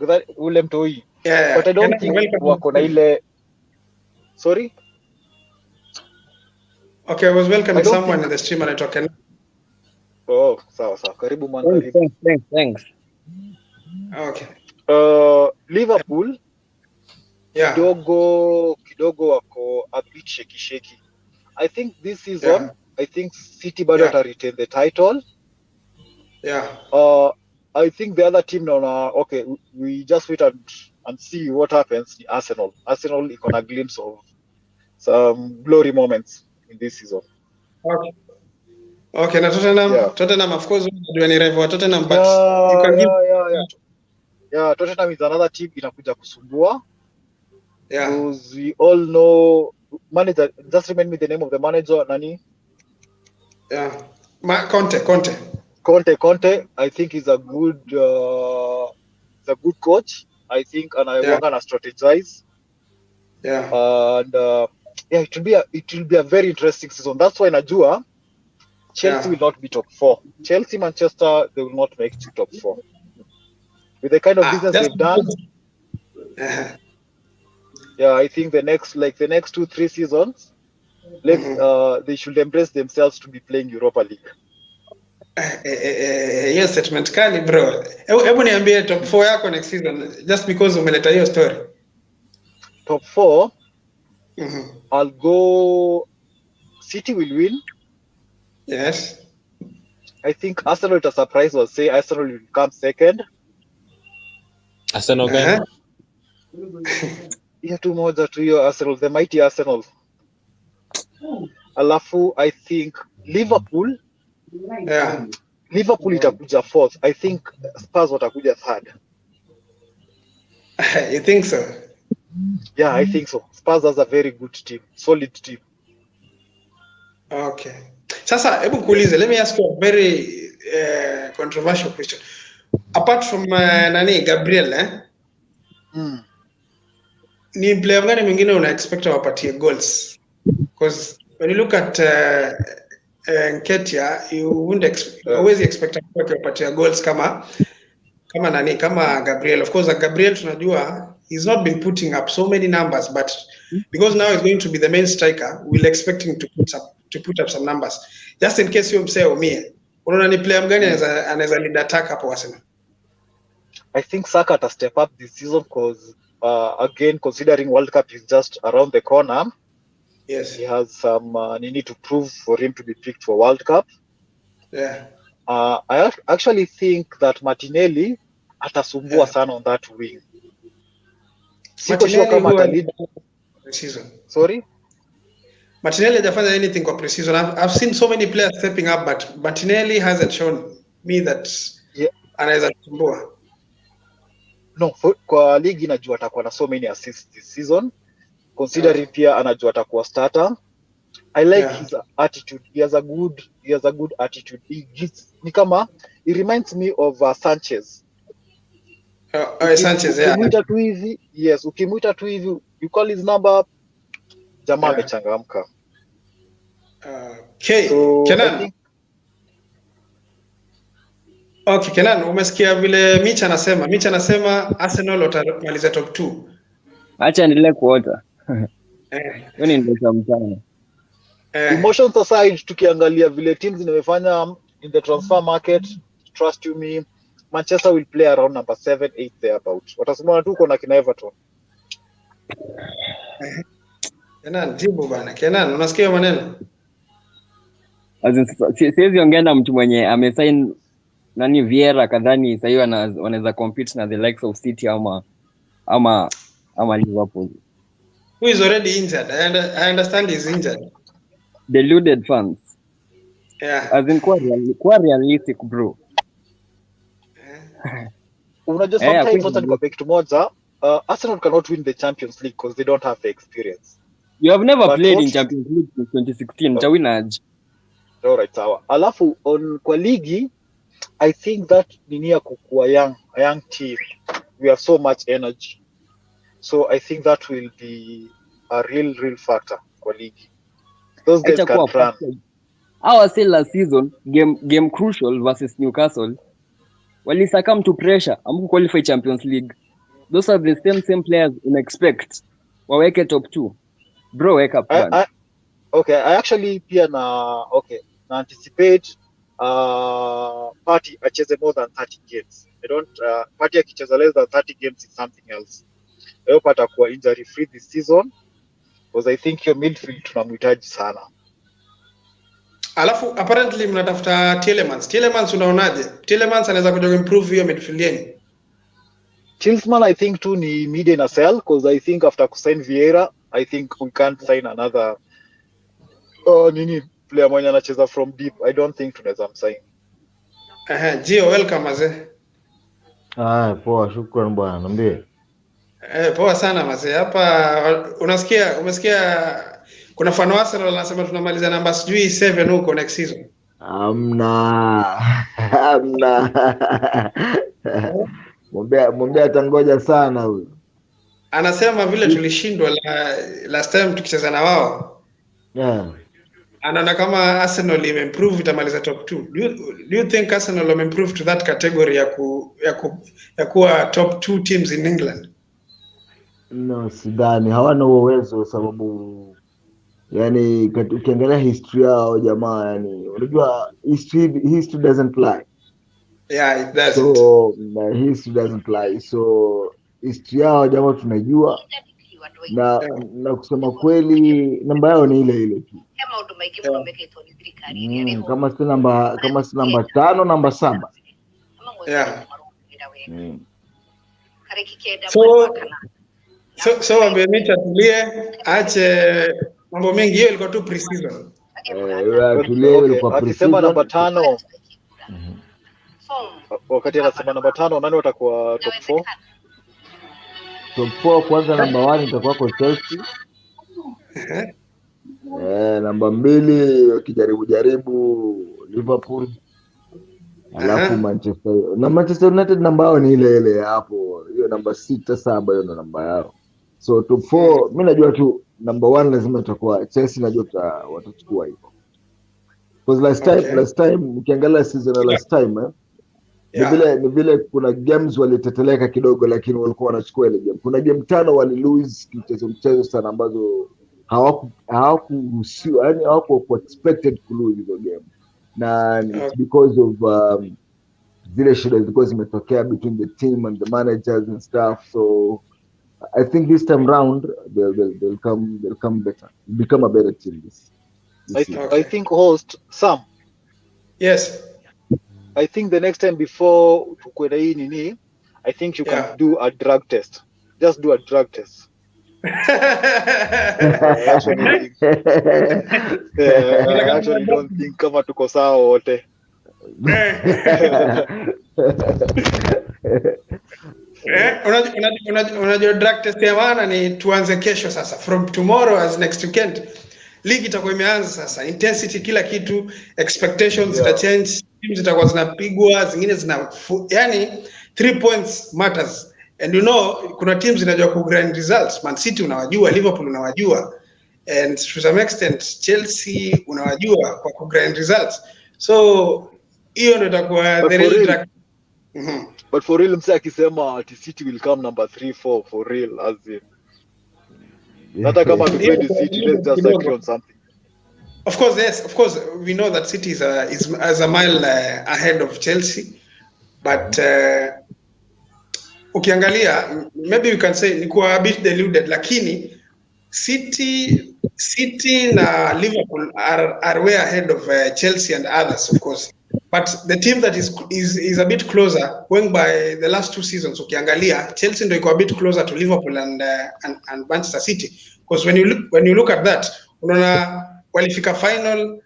That ule mtoi. But I don't think wako na ile. Sorry? Okay, I was welcoming someone in the stream and I talking. Sawa. Karibu man. Thanks. Okay. Liverpool. Kidogo wako a bit shaky. I think this season, I think City bado ata retain the title. I think the other team now, okay, we just wait and see what happens in Arsenal. Arsenal is on a glimpse of some glory moments in this season. Okay, na Tottenham of course ndio ni rival wa Tottenham, but you can give Yeah, Tottenham is another team inakuja kusumbua. Yeah. Because we all know manager. Just remind me the name of the manager, Nani? Yeah. Conte. I think is a good coach. I think, and I want to strategize. Yeah. And it will be a very interesting season. That's why Najua Chelsea will not be top 4. Chelsea, Manchester, they will not make top 4. With the kind of business they've done. Yeah, I think the next 2-3 seasons, they should embrace themselves to be playing Europa League. Hiyo statement kali bro. Hebu niambie top 4 yako next season just because umeleta hiyo story. Top 4. I'll go City will win. Yes. I think Arsenal is a surprise. I'll say Arsenal will come second. Arsenal again. Yeah, 2 moja to your Arsenal, the mighty Arsenal. Alafu, I think Liverpool. Yeah. Liverpool itakuja 4th. I think Spurs watakuja 3rd. You think so? Yeah, I think so. Spurs has a very good team, solid team. Okay. Sasa, hebu kuulize, let me ask you a very controversial question. Apart from Gabriel, ni player gani mwingine una expect wapatie goals? Because when you look at Nketiah, you wouldn't always expect wapatie goals kama Gabriel. Of course, Gabriel tunajua he's not been putting up so many numbers, but because now he's going to be the main striker, we'll expect him to put up some numbers. Just in case you msee umie, unaona ni player mgani anaweza lead attack hapo Arsenal? I think Saka to step up this season because again, considering World Cup is just around the corner, yes, he has some need to prove for him to be picked for World Cup. Yeah. I actually think that Martinelli atasumbua sana on that wing. Siko sure kama atalead pre-season. Sorry? Martinelli hajafanya anything kwa pre-season. I've seen so many players stepping up, but Martinelli hasn't shown me that anaweza kusumbua. No, kwa ligi najua atakuwa na so many assists this season. Considering pia anajua atakuwa starter. I like his attitude. He has a good attitude. He reminds me of Sanchez. Sanchez, Ukimuita tu hivi, yes, ukimuita tu hivi, you call his number, jamaa amechangamka. Okay, so, Kenan. Okay, Kenan, umesikia vile Mitch anasema Arsenal watamaliza top 2. Acha niendelee kuota. Hiyo ndio mtano. Emotions aside, tukiangalia vile teams zimefanya in the transfer market, trust you me, Manchester will play around number 7, 8 thereabout. Watasimama tu kuna kina Everton. Kenan, jibu bana. Kenan, unasikia maneno? Siwezi ongea na mtu mwenye amesign nani Vieira kadhani sasa hivi wanaweza compete na the likes of City ama Liverpool. Who is already injured? I understand he's injured. Deluded fans. Yeah. As in kwa realistic bro. Unajua sometimes hata niko back to moja, Arsenal cannot win the Champions League because they don't have the experience. You have never played in Champions League since 2016. Chawinaje. All right, sawa. Alafu kwa ligi, I think that ninia kukua a young team. We have so much energy. So I think that will be a real factor for league. Those guys can run. Our last season, game crucial versus Newcastle, wali succumb to pressure, amu qualify Champions League. Those are the same players in expect. Waweke top 2. Bro, wake up. I actually pia na anticipate Party acheze more than 30 games. I don't Party akicheza less than 30 games is something else. I hope atakuwa injury free this season because I think your midfield tunamhitaji sana. Alafu apparently mnatafuta Tielemans unaonaje? Tielemans anaweza kuja improve hiyo midfield yenu. Tielemans I think tu ni mid in a sell because I think after kusign Vieira I think we can't sign another player mwenye anacheza from deep, I don't think tunaweza msign. Gio, welcome mazee. Poa, shukrani bwana, niambie. Poa sana mazee. Hapa umesikia kuna fan wa Arsenal anasema tunamaliza namba sijui 7 huko next season. Amna. Mwambie atangoja sana huyo. Anasema vile tulishindwa last time tukicheza na wao. Anaona kama Arsenal improve itamaliza top 2. Do you think Arsenal will improve to that category ya kuwa top 2 teams in England? No, sidhani. Hawana uwezo sababu yani ukiangalia history yao jamaa, yani unajua history doesn't lie. Yeah, it doesn't. So history doesn't lie. So history yao jamaa tunajua na kusema kweli namba yao ni ile tu. Kama si namba 5 namba 7. Yeah. So wamemita tulie, ache mambo mengi, hiyo ilikuwa tu pre-season. Tulie ilikuwa pre-season. Akisema namba 5. Wakati anasema namba 5, nani watakuwa top 4? Top 4 kwanza, namba 1 itakuwa kwa Chelsea. Namba 2 wakijaribu Liverpool. Alafu Manchester United namba yao ni ile hapo. Hiyo namba 6 7 hiyo ndo namba yao. So top 4 mimi najua tu namba 1 lazima itakuwa Chelsea, najua watachukua hivyo. Because last time ukiangalia season ya last time ni vile kuna games waliteteleka kidogo, lakini walikuwa wanachukua ile game. Kuna game 5 wali lose mchezo sana ambazo hawakuruhusiwa, yani hawaku expected to lose hizo game. Na it's because of zile shida zilikuwa zimetokea between the team and the managers and stuff. So I think this time round they'll come better, become a better team this I think host Sam. Yes. I think the next time before tukwenda hii nini, I think you can do a drug test. Just do a drug test. I actually don't think kama tuko sawa wote. Unajua drug test ya maana ni tuanze kesho sasa. From tomorrow as next weekend, ligi itakuwa imeanza sasa. Intensity kila kitu, expectations zita change, teams zitakuwa zinapigwa, zingine yani 3 points matters. And you know, kuna teams zinajua ku grind results. Mancity unawajua, Liverpool unawajua, and to some extent Chelsea unawajua kwa ku grind results. So hiyo ndio itakuwa the real track. But for real msaki akisema ati City will come number 3-4 for real, as in hata kama defend City, let's just agree on something. Of course, yes, of course we know that City is a mile ahead of Chelsea, but ukiangalia maybe we can say ni kwa a bit deluded, lakini City na Liverpool are way ahead of Chelsea and others, of course. But the team that is a bit closer, going by the last 2 seasons, ukiangalia Chelsea ndio iko a bit closer to Liverpool and Manchester City, because when you look at that, unaona walifika final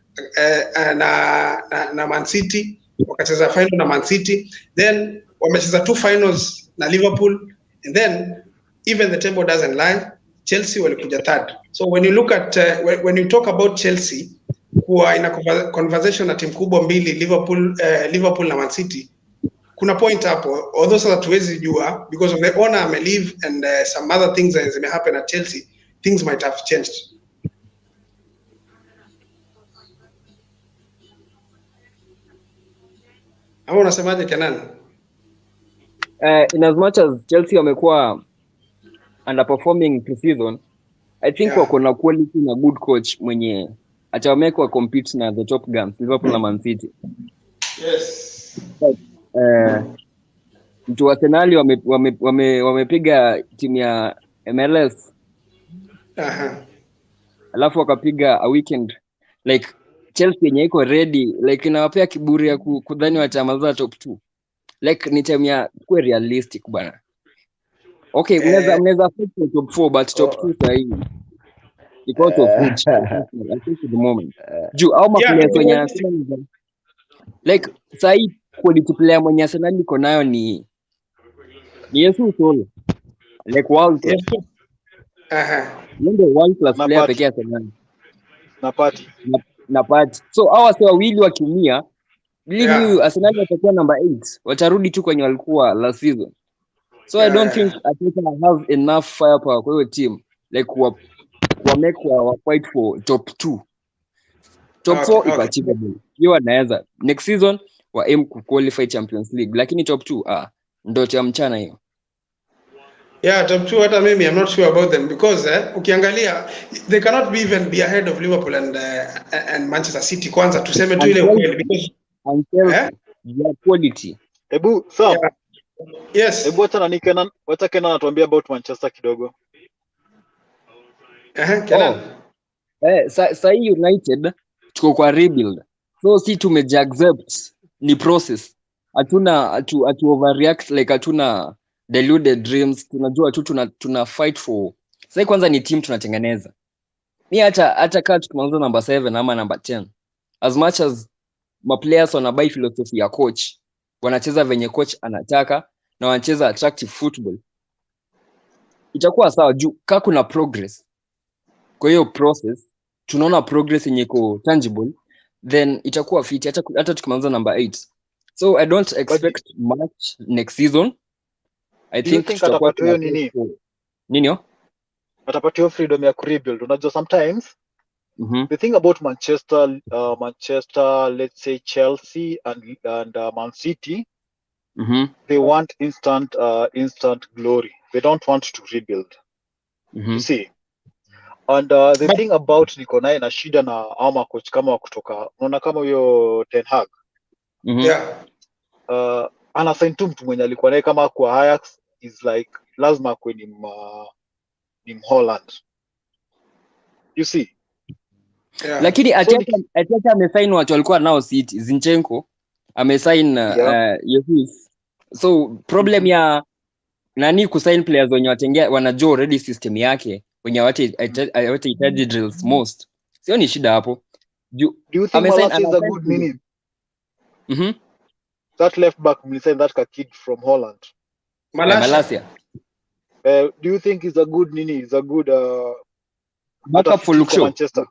na Mancity, wakacheza final na Mancity, then wamecheza 2 finals na Liverpool, and then even the table doesn't lie, Chelsea walikuja 3rd. So when you look at when you talk about Chelsea kuwa ina conversation na timu kubwa mbili, Liverpool na Mancity, kuna point hapo, although sasa tuwezi jua because of the owner may leave and some other things that may happen at Chelsea, things might have changed. Hapo unasemaje Kenan? In as much as Chelsea wamekuwa underperforming pre-season, I think wako na quality na good coach mwenye atawameka compete na the top guns, Liverpool na Man City. Yes. Mtu wa Arsenal wamepiga timu ya MLS. Alafu wakapiga a weekend like Chelsea yenye iko ready, like inawapea kiburi ya kudhani watamaliza top 2. Like ni timu ya kwa realistic bwana. Okay, unaweza affect top 4 but top 2 sahihi. because of which I think at the moment juu au players wenye anasema like sai quality player mwenye Arsenal iko nayo ni Jesus solo like world class. Ndio world class player pekee Arsenal na party. So hawa sio wawili wakiumia, believe me, Arsenal watakuwa number 8, watarudi tu kwenye walikuwa last season. So I don't think Arteta have enough firepower kwa hiyo team like wa make wa fight for top 2. Top 4 iko achievable. Hiyo wanaweza next season wa aim ku qualify Champions League, lakini top 2 ndoto ya mchana hiyo. Yeah, top 2 hata mimi I'm not sure about them because ukiangalia they cannot be even be ahead of Liverpool and Manchester City kwanza tuseme tu ile ukweli because their quality. Hebu Sam. Yes. Hebu wacha Kenan atuambia about Manchester kidogo. Kenan. Sai United tuko kwa rebuild. So si tumeaccept ni process. Hatuna atu overreact like hatuna deluded dreams. Tunajua tu tuna fight for. Sai kwanza ni team tunatengeneza. Ni hata kama tukianza number 7 ama number 10. As much as my players wanabai philosophy ya coach, wanacheza venye coach anataka na wanacheza attractive football, itakuwa sawa juu kama kuna progress. Kwa hiyo process tunaona progress yenye iko tangible, then itakuwa fit hata tukianza number 8. So I don't expect much next season. I think tutakuwa nini atapatiwa freedom ya kurebuild. Unajua sometimes the thing about Manchester, let's say Chelsea and Man City, they want instant glory. They don't want to rebuild. You see, and the thing about niko naye na shida na ama coach kama kutoka, unaona kama huyo Ten Hag, ana sign tu mtu mwenye alikuwa naye kama kwa Ajax is like lazima kwenye ni Holland. You see. Yeah. Lakini Arteta amesign watu walikuwa nao City. Zinchenko amesign Jesus. So problem ya nani kusign players wenye watengea wanajua already system yake wenye hawatahitaji drills most. Sio ni shida hapo. Do you think Mancity is a good nini? That left back mlisign that kid from Holland. Malasia. Do you think he's a good nini? He's a good backup for Luke Shaw? Manchester.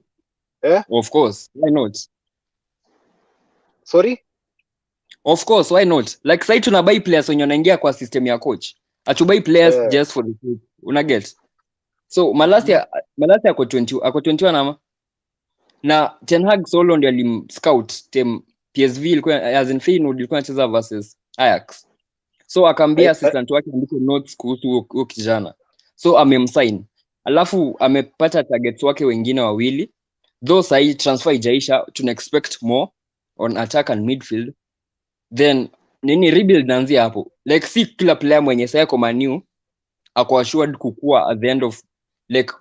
Yeah? Of course. Why not? Sorry? Of course, why not? Like sasa tunabai players wenye wanaingia kwa system ya coach. Atubai players just for the sake. Una get? So Malasia ako 21 ama. Na Ten Hag solo ndio alimscout team PSV ilikuwa as in Feyenoord ilikuwa inacheza versus Ajax. So akaambia assistant wake andike notes kuhusu huyo kijana. So amemsign. Alafu amepata targets wake wengine wawili. Though sai transfer ijaisha, tuna expect more on attack and midfield. Then nini rebuild naanzia hapo. Like si kila player mwenye sasa yako Manu ako assured kukua at the end of like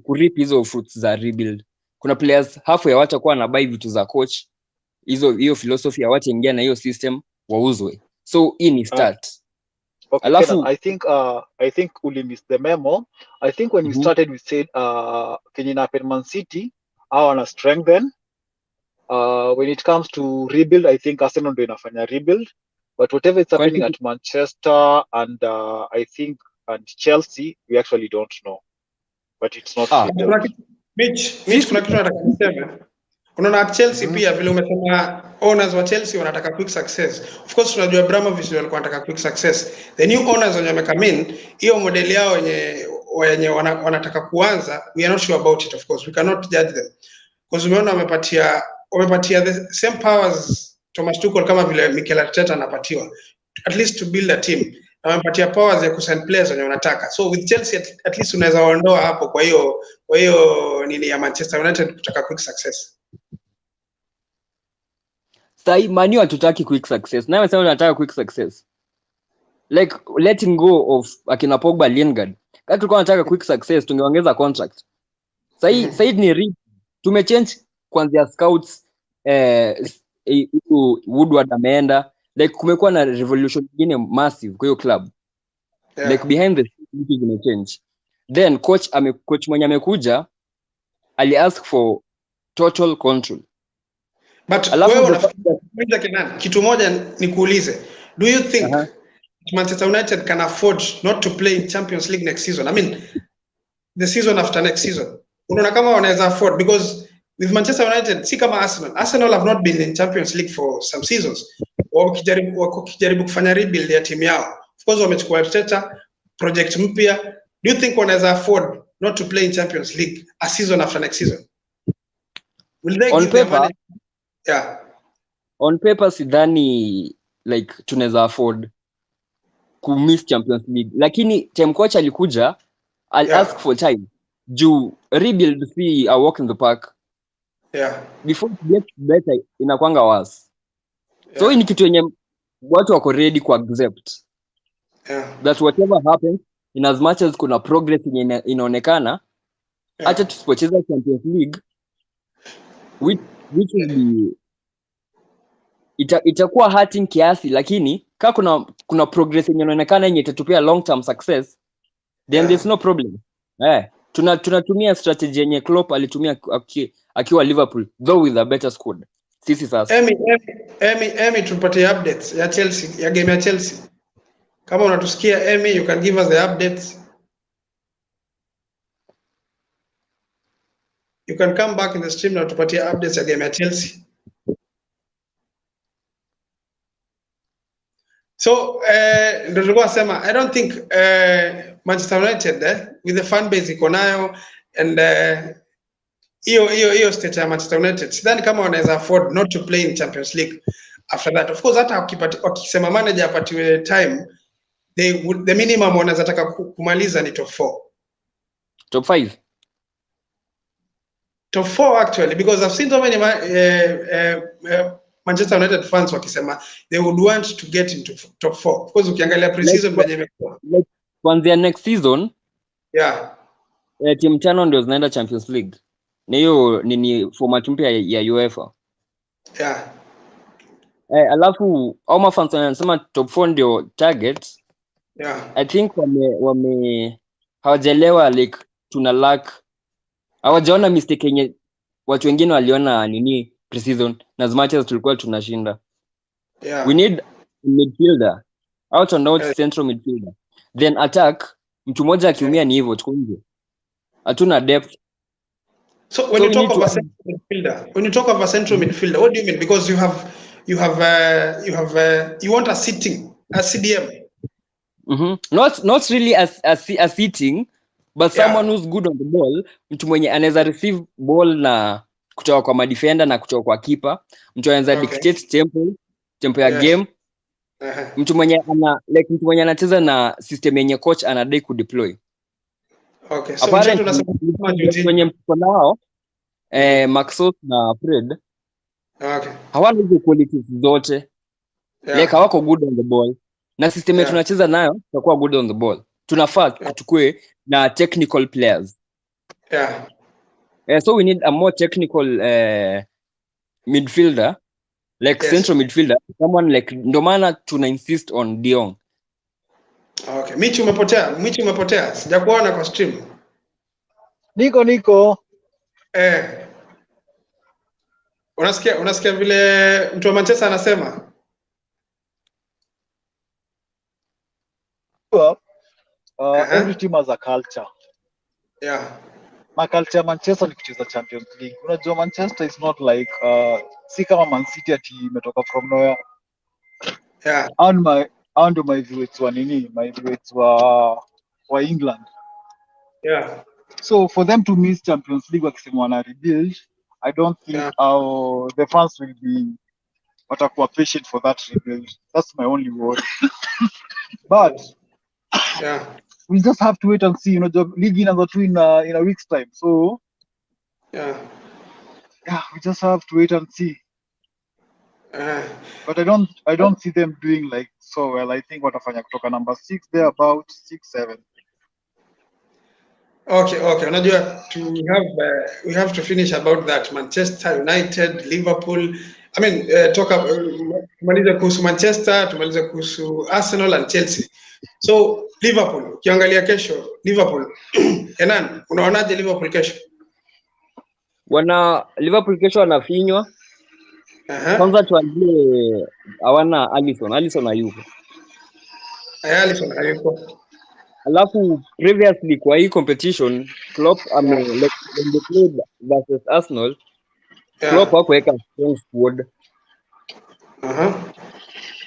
kurip hizo fruits za rebuild. Kuna players half ya watakuwa na buy vitu za coach. Hiyo philosophy ya watu ingia na hiyo system wauzwe. So hii ni start. Okay, alafu I think uli miss the memo. I think when we started we said Kenyan Man City wana strengthen. When it comes to rebuild, I think Arsenal ndio inafanya rebuild. But whatever is happening at Manchester and I think and Chelsea, we actually don't know. But it's not Mitch kuna kitu nataka kusema. Unaona Chelsea pia vile umesema owners wa Chelsea wanataka quick success. Of course tunajua Abramovich walikuwa wanataka quick success. The new owners wenye wamecome in, hiyo model yao wenye wanataka kuanza, we are not sure about it of course. We cannot judge them. Because umeona wamepatia the same powers Thomas Tuchel kama vile Mikel Arteta anapatiwa. At least to build a team. Na wamepatia powers ya kusign players wenye wanataka. So with Chelsea at least unaweza waondoa hapo kwa hiyo nini ya Manchester United kutaka quick success. Sai Manu hatutaki quick success. Na wamesema wanataka quick success. Like letting go of akina Pogba, Lingard. Kama tulikuwa tunataka quick success tungeongeza contract. Sai ni tumechange kuanzia scouts Woodward ameenda, like kumekuwa na revolution nyingine massive kwa hiyo club. Like behind the scenes zimechange. Then coach mwenye amekuja ali ask for total control. But wewe unafikiri Kenan, kitu moja nikuulize, do you think Manchester United can afford not to play in Champions League next season? I mean, the season after next season. Unaona kama wanaweza afford, because with Manchester United, si kama Arsenal have not been in Champions League for some seasons. Wakijaribu kufanya rebuild ya timu yao. Of course wamechukua Arteta, project mpya. Do you think wanaweza afford not to play in Champions League a season after next season? Will they on give paper, yeah. On paper sidhani like tunaweza afford ku miss Champions League, lakini time coach alikuja ask for time. Juu rebuild see a walk in the park. Before it gets better inakwanga worse. So hii ni kitu yenye watu wako ready ku accept. That whatever happens, in as much as kuna progress inaonekana, acha tusipocheza Champions League, which will be itakuwa hurting kiasi, lakini kama kuna progress inaonekana yenye itatupia long term success, then there's no problem. Tunatumia strategy yenye Klopp alitumia akiwa Liverpool, though with a better squad. Sisi sasa Emi tupatie updates ya Chelsea, ya game ya Chelsea. Kama unatusikia Emi, you can give us the updates. You can come back in the stream na tupatie updates ya game ya Chelsea. So ndio tulikuwa sema, I don't think Manchester United with the fan base iko nayo and hiyo state ya Manchester United, sidhani kama wanaweza afford not to play in Champions League after that. Of course hata wakisema manager apatiwe time, the minimum wanaweza taka kumaliza ni top 4. Top 5. Top 4 actually, because I've seen so many Manchester United fans wakisema they would want to get into top 4. Of course ukiangalia pre-season venye imekuwa. Kwanza next season, team 5 ndio zinaenda Champions League. Na hiyo nini format mpya ya UEFA. Alafu Oma fans wanasema top 4 ndio target. I think wame hawajaelewa like tuna lack. Hawajaona mistake yenye watu wengine waliona nini pre-season, na as much as tulikuwa tunashinda. We need midfielder, out and out central midfielder. Then attack, mtu mmoja akiumia ni hivyo tuko nje. Hatuna depth. So when you talk of a central midfielder, what do you mean? Because you want a CDM. Not really a sitting, but someone who's good on the ball, mtu mwenye anaweza receive ball na kutoka kwa madefender na kutoka kwa keeper, mtu anaweza dictate tempo ya game. Mtu mwenye anacheza na system yenye coach anadai ku deploy. Okay, so tunasema kwenye mko nao Maxos na Fred. Hawana hizo qualities zote. Like hawako good on the ball. Na system yetu tunacheza nayo tutakuwa good on the ball. Tunafaa tuchukue na technical players. So we need a more technical midfielder, like central midfielder, someone like, ndo maana tuna insist on De Jong. Okay, Michi umepotea. Sijakuona kwa stream. Niko. Unasikia vile mtu wa Manchester anasema? Every team has a culture. Culture ya Manchester ni kucheza Champions League. Unajua Manchester is not like si kama Mancity ati imetoka from nowhere. And my viewers wa nini? My viewers wa England. So for them to miss Champions League wakisema wana rebuild, I don't think the fans will be watakuwa patient for that rebuild. That's my only worry. But we just have to wait and see. You know, the league inaanza tu in a week's time. So we just have to wait and see. But I don't see them doing like so well. I think watafanya kutoka number 6, they're about 6-7. Okay. Unajua we have to finish about that. Manchester United, Liverpool. I mean, tumalize kuhusu Manchester, tumalize kuhusu Arsenal and Chelsea. So Liverpool, ukiangalia kesho Liverpool. Kenan, unaonaje Liverpool kesho? wana Liverpool kesho wanafinywa. Kwanza tuanzie hawana Alisson hayuko. Alisson hayuko. Alafu previously kwa hii competition Klopp like when they played versus Arsenal, Klopp hakuweka strong squad.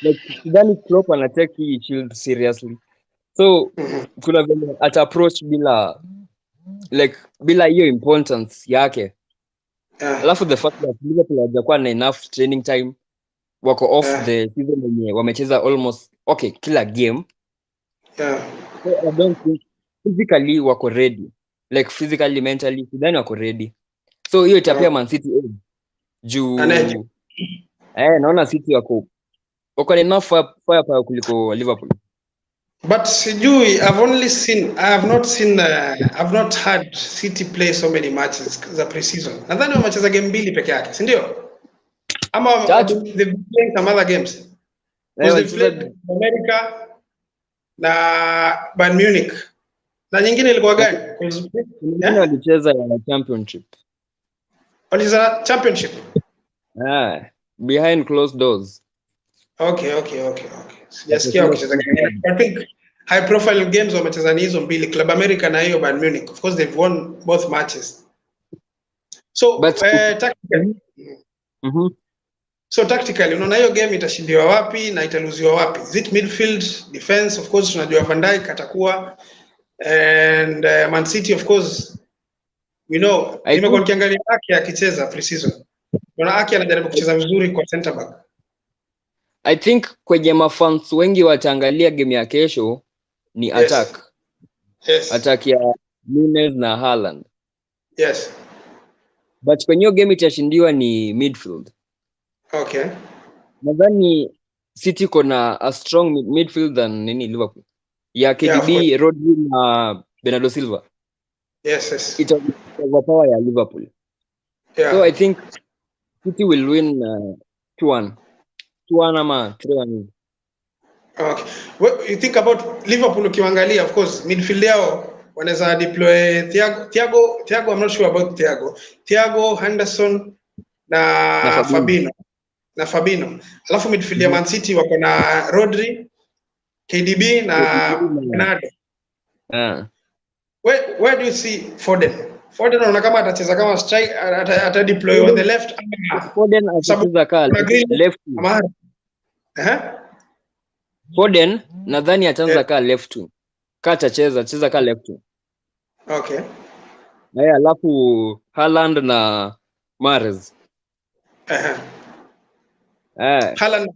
Like sidhani Klopp anatake hii Shield seriously. So kuna vile at approach bila hiyo importance yake. Alafu the fact that Liverpool hawajakuwa na enough training time, wako off the season wenye wamecheza almost kila game. So I don't think physically wako ready. Like physically, mentally, sidhani wako ready. So hiyo itapia Mancity juu naona City wako na enough firepower kuliko Liverpool. But sijui, I've not had City play so many matches za pre-season. Nadhani wamecheza game 2 peke yake, si ndio? Ama they've been playing some other games. They played America na Bayern Munich. Na nyingine ilikuwa gani? Nyingine walicheza ya championship. Walicheza championship? Behind closed doors. Okay. Sijasikia wakicheza game. I think high profile games wamecheza ni hizo 2, Club America na hiyo Bayern Munich. Of course they've won both matches. So tactically. So tactically unaona hiyo game itashindiwa wapi na italuziwa wapi? Is it midfield, defense? Of course tunajua Van Dijk atakuwa, and Man City of course we know. Nimekuwa nikiangalia Ake akicheza pre-season. Unaona Ake anajaribu kucheza vizuri kwa center back. I think kwenye mafans wengi wataangalia game ya kesho ni attack. Yes. Attack ya Nunes na Haaland. Yes. But kwenye hiyo game itashindiwa ni midfield. Okay. Nadhani City kona a strong midfield than Liverpool. Ya KDB, Rodri na Bernardo Silva. Yes. It's overpower ya Liverpool. So I think City will win 2-1. 2-1 ama 3-1. Okay. What you think about Liverpool ukiangalia? Of course midfield yao wanaweza deploy Thiago, I'm not sure about Thiago, Henderson na Fabinho. Alafu midfield ya Man City wako na Rodri, KDB na Bernardo. Where do you see Foden? Foden unaona kama atacheza kama strike, ata deploy on the left ama Foden atacheza kama left. Foden nadhani ataanza kama left wing. Atacheza kama left wing. Okay. Alafu Haaland na Mahrez. Haaland.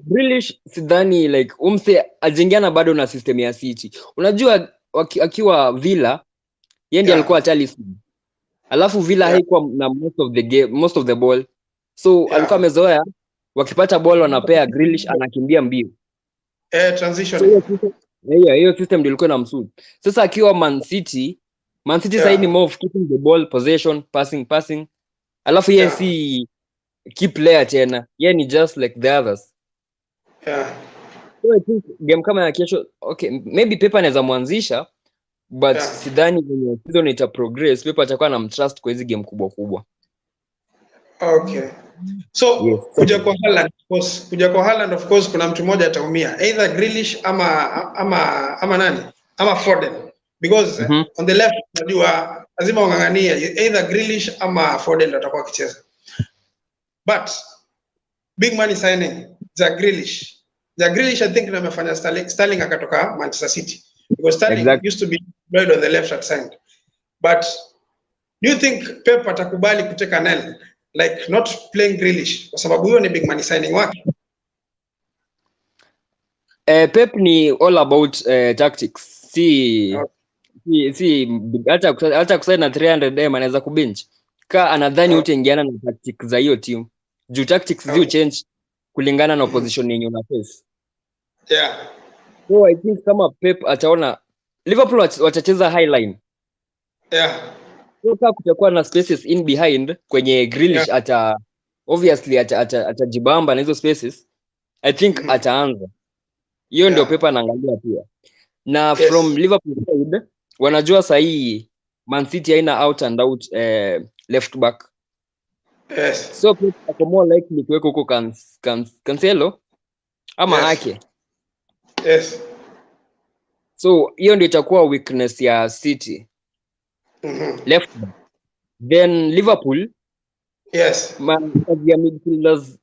Grealish sidhani like umse ajengiana bado na system ya City. Unajua akiwa Villa yeye ndiye alikuwa talisman. Alafu Villa haikuwa na most of the ball. So alikuwa amezoea wakipata ball wanapea Grealish anakimbia mbio. Transition. Hiyo system ndio ilikuwa inamsuit. Sasa akiwa Man City sasa ni more of keeping the ball, possession, passing. Alafu yeye si key player tena. Yeye ni just like the others. So I think game kama ya kesho, maybe Pep anaweza mwanzisha, but sidhani kwenye season ita progress. Pep atakuwa na mtrust kwa hizo game kubwa. Okay. So kuja kwa Haaland of course kuna mtu mmoja ataumia, either Grealish ama nani ama Foden, because on the left unajua lazima wangangania either Grealish ama Foden atakuwa akicheza. But big money signing za Grealish I think amefanya Sterling akatoka Manchester City, because Sterling used to be played on the left hand side. But do you think Pep atakubali kuteka Nel, like not playing Grealish kwa sababu hiyo ni big money signing wake? Pep ni all about tactics. Si hata kusaini na 300 anaweza kubench ka anadhani utaingiana na tactics za hiyo team. Juu tactics zio change kulingana na opposition yenye una face. So I think kama Pep ataona Liverpool watacheza high line. So kama kutakuwa na spaces in behind kwenye Grealish obviously atajibamba na hizo spaces. I think ataanza. Hiyo ndio Pep anaangalia pia. Na from Liverpool side wanajua sahi Mancity haina out and out left back. Yes. So ako more likely kuweka huko Cancelo ama Yes. Ake. Yes. So hiyo ndio itakuwa weakness ya City. Left back. Then Liverpool, Yes. kazi ya midfielders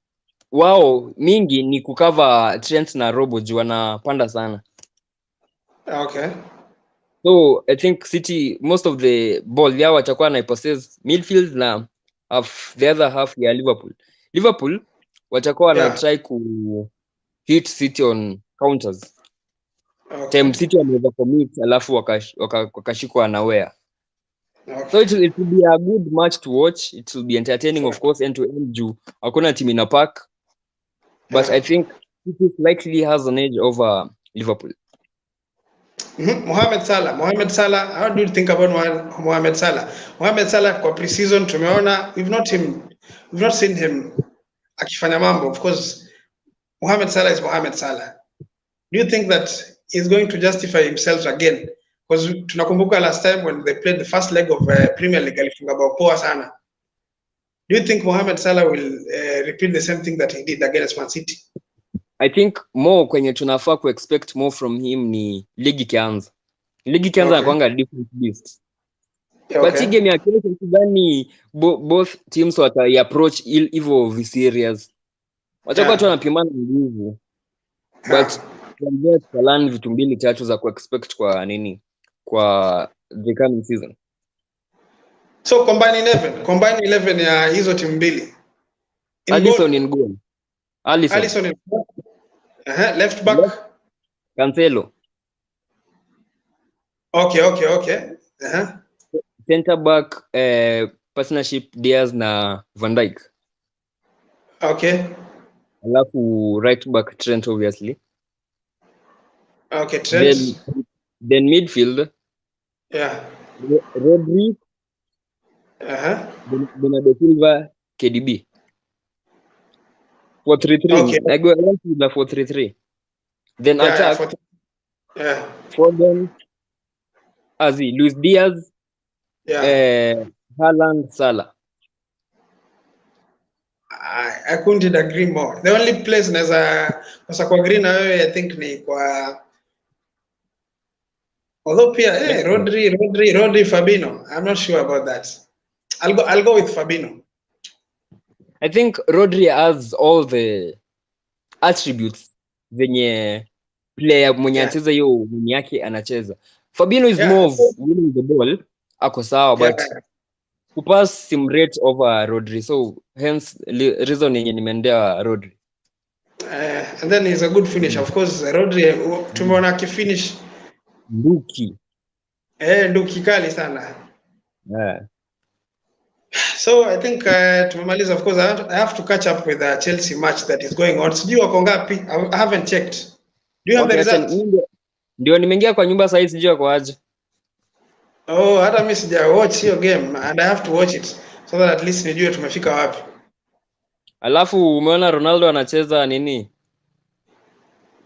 wao mingi ni kucover Trent na Robo juu wanapanda sana. Okay. So I think City most of the ball yao watakuwa na possess midfield na the other half ya Liverpool watakuwa na try ku hit City on counters. Okay. Time City wameweza commit alafu wakashikwa unaware. Okay. So it will be a good match to watch. It will be entertaining, of course, end to end juu hakuna team in a pack. But I think City likely has an edge over Liverpool. Mohamed Salah, how do you think about Mohamed Salah? Mohamed Salah kwa pre-season tumeona we've not seen him akifanya mambo. Of course, Mohamed Salah is Mohamed Salah. Do you think that he's going to justify himself again? Because tunakumbuka last time when they played the first leg of Premier League alifunga bao poa sana. Do you think Mohamed Salah will repeat the same thing that he did against Man City? I think more kwenye tunafaa ku expect more from him ni ligi kianza. Ligi kianza anakuanga different beast. But hii game ya kesho sidhani both teams approach hivyo serious. Watakuwa tu wanapimana nguvu. But tunaanza vitu mbili tatu za ku expect kwa nini kwa the coming season. So combine 11 ya hizo timu mbili. Alisson in goal. Alisson in goal. Left back Cancelo. Okay. Center back partnership Diaz na Van Dijk. Okay. Alafu right back Trent obviously. Okay, Trent. Then midfield. Yeah. Rodri. Bernardo Silva, KDB. 4-3-3. Okay. I go along with the 4-3-3. Then attack. Foden, Luis Diaz, Haaland, Salah. I couldn't agree more. The only place naweza kuagree na wewe I think ni kwa although pia Rodri Fabinho. I'm not sure about that. I'll go with Fabinho. I think Rodri has all the attributes zenye player mwenye anacheza hiyo mwenye yake anacheza. Fabinho is more of winning the ball, ako sawa, but kupass sim rate over Rodri, so hence reason yenye nimeendea Rodri. And then he's a good finisher. Of course, Rodri tumeona akifinish nduki kali sana. So I think tumemaliza. Of course, I have to catch up with the Chelsea match that is going on. Sijui wako ngapi? I haven't checked. Do you have the results? Ndio nimeingia kwa nyumba sasa, sijui wako aje. Oh, hata mimi sija watch hiyo game and I have to watch it so that at least nijue tumefika wapi. Alafu umeona Ronaldo anacheza nini?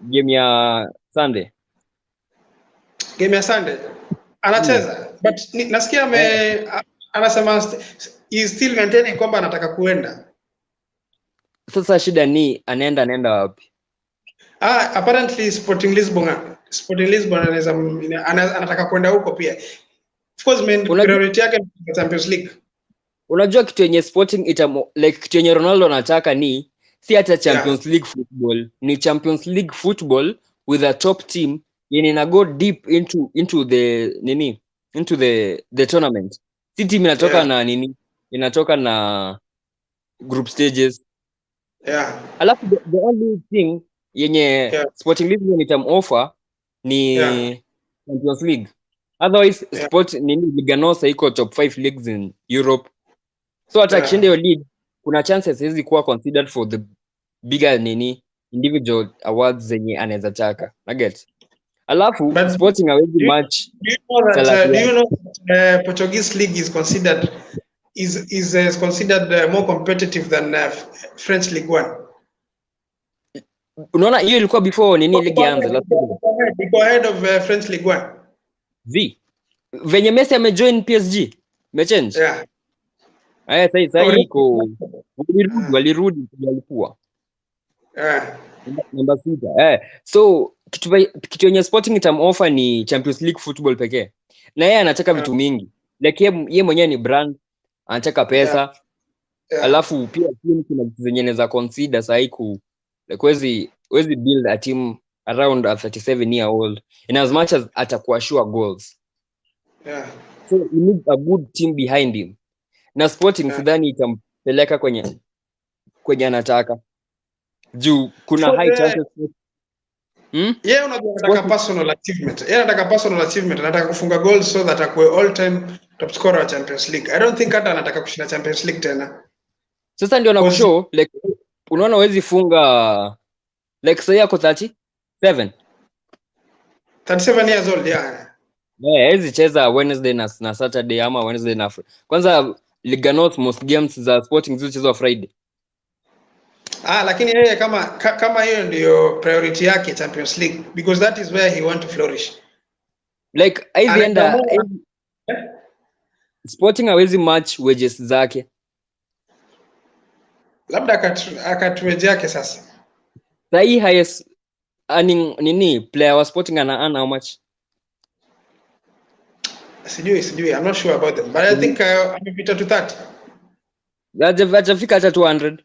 Game ya Sunday. Game ya Sunday. Anacheza. But nasikia anasema he is still maintaining kwamba anataka kuenda. Sasa shida ni anaenda wapi? Apparently Sporting Lisbon anataka kwenda huko pia. Of course priority yake ni Champions League. Unajua kitu yenye Sporting kitu yenye Ronaldo anataka ni si hata Champions League football, ni Champions League football with a top team yenye na go deep into the tournament. Si team inatoka na nini? Inatoka na group stages. Alafu the only thing yenye Sporting Lisbon itam offer ni Champions League. Otherwise Liga Nosa iko top 5 leagues in Europe. So hata kishinda hiyo league kuna chances hizi kuwa considered for the bigger individual awards zenye anaweza taka. Nugget. Alafu Sporting hawezi match. Do you know that Portuguese league is considered more competitive than French League 1? Unaona hiyo ilikuwa before league ianze last season. Go ahead of French League 1. venye Messi amejoin PSG imechange. Yeah. Sasa iko walirudi walikuwa namba 6. So kitu yenye Sporting itamoffer ni Champions League football pekee. Na yeye anataka vitu mingi. Like yeye mwenyewe ni brand, anataka pesa. Alafu pia team kuna vitu zenye inaweza consider sasa like wezi build a team around a 37 year old in as much as atakuwa sure goals. So you need a good team behind him. Na Sporting sidhani itampeleka kwenye anataka. Juu kuna So high chances. Yeye unajua anataka personal achievement. Yeye anataka personal achievement, anataka kufunga goals so that akue all time top scorer wa Champions League. I don't think hata anataka kushinda Champions League tena. Sasa ndio nakushow like unaona hawezi funga like sasa yako 37 years old yeah. Hawezi cheza Wednesday na Saturday ama Wednesday na kwanza Liga North most games za Sporting zilichezwa Friday. Lakini yeye kama hiyo ndio priority yake Champions League because that is where he want to flourish. Like Sporting hawezi match wages zake. Labda akatuweje yake sasa. Sasa hii highest earning player wa Sporting ana earn how much? Sijui. I'm not sure about them. But I think amepita to 30. Hajafika hata 200.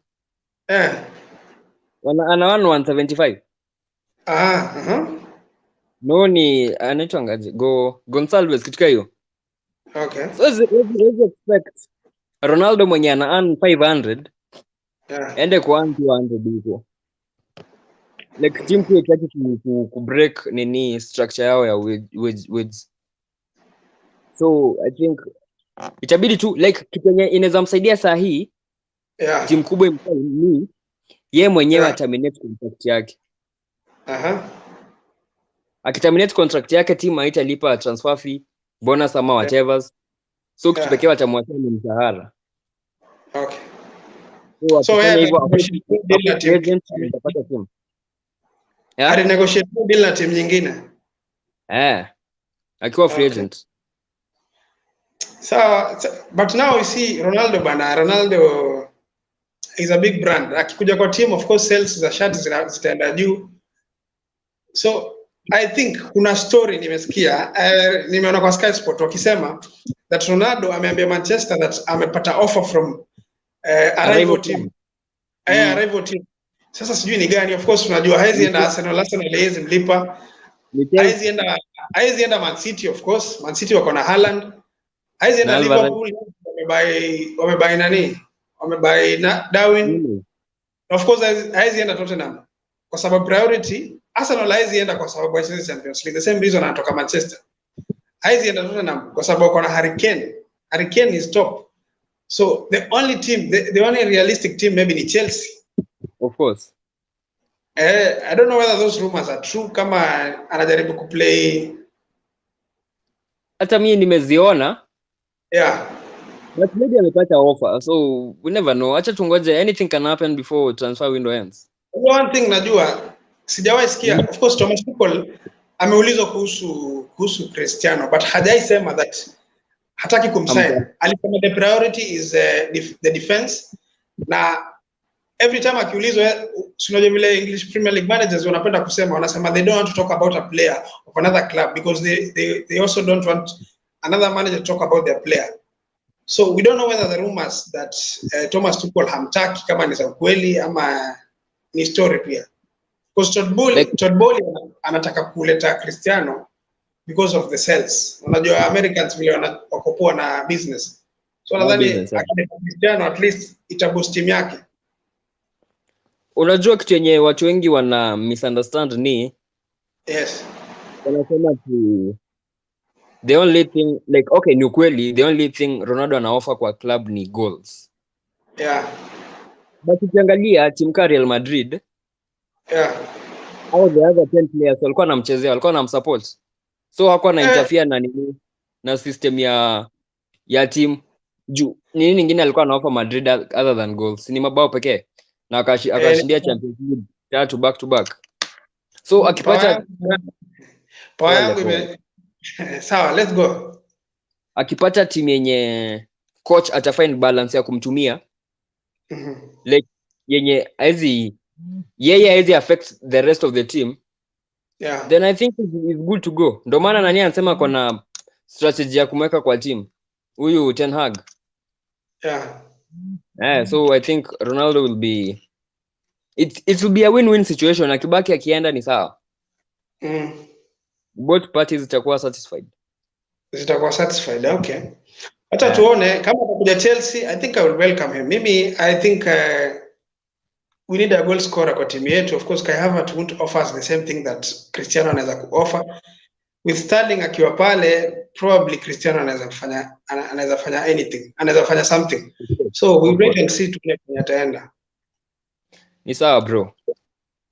Ana 175. No ni anaitwa ngaje? Gonçalves kitu hiyo. Okay. So let's expect Ronaldo mwenye ana earn 500. Ende kwa 200 huko. Like team pia itaki ku break nini structure yao ya wage. So I think itabidi tu like kitu yenye inaweza msaidia saa hii. Timu kubwa ni yeye mwenyewe terminate contract yake. Akiterminate contract yake timu haitalipa transfer fee, bonus ama whatever. So kitu pekee watamwachia ni mshahara. Okay. So hivyo atapata timu. Negotiate deal na timu nyingine. Akiwa free agent. So but now we see Ronaldo is a big brand. Akikuja kwa team of course sales za shirts zitaenda juu. So I think kuna story nimesikia nimeona kwa Sky Sport wakisema that Ronaldo ameambia Manchester that amepata offer from a rival team. A rival team. Sasa sijui ni gani, of course unajua haizi enda Arsenal haizi mlipa. Haizi enda Mancity of course. Mancity wako na Haaland. Haizi enda Liverpool wamebuy nani? Wamebuy Darwin. Of course haizi enda Tottenham. Kwa sababu priority Arsenal haizi enda kwa sababu wacheze Champions League. The same reason anatoka Manchester. Haizi enda Tottenham kwa sababu kuna Harry Kane. Harry Kane is top. So the only team, the only realistic team maybe ni Chelsea. Of course. I don't know whether those rumors are true kama anajaribu kuplay. Hata mimi nimeziona. But maybe amepata offer. So we never know. Acha tungoje, anything can happen before transfer window ends. One thing najua sijawahi sikia, of course Thomas Tuchel ameulizwa kuhusu Cristiano but hajai sema that hataki kumsign. Alisema the priority is the defense. Na every time akiulizwa, unajua vile English Premier League managers wanapenda wanasema they don't want to talk about a player of another club because they also don't want another manager to talk about their player. So we don't know whether the rumors that Thomas Tuchel hamtaki kama ni za ukweli ama ni story pia. Because Todd Bowley anataka kuleta Cristiano because of the sales. Unajua Americans vile wanakopoa na business. So nadhani akileta Cristiano at least itaboost team yake. Unajua kitu yenye watu wengi wana misunderstand ni wanasema the only thing like okay ni ukweli, the only thing Ronaldo ana offer kwa club ni goals. But ukiangalia team ka Real Madrid all the other 10 players walikuwa wanamchezea, walikuwa wanamsupport. So hakuwa na interfere na system ya team. Juu nini nyingine alikuwa anaofa Madrid other than goals? Ni mabao pekee. Na akashindia Champions League 3 back to back. So akipata power yangu sawa, let's go. akipata timu yenye coach atafind balance ya kumtumia like yenye yeye affect the rest of the team, then I think it's good to go. Ndio maana nani anasema kuna strategy ya kumweka kwa team huyu Ten Hag. So I think Ronaldo will be it will be a win-win situation. Akibaki akienda ni sawa. Both parties zitakuwa satisfied. Okay. Hata tuone kama atakuja Chelsea, I think I will welcome him. Mimi I think we need a goal scorer kwa timu yetu. Of course Kai Havertz won't offer the same thing that Cristiano anaweza kuoffer. With Sterling akiwa pale, probably Cristiano anaweza fanya anything, anaweza fanya something. So we wait and see tuone kwenye ataenda. Ni sawa bro.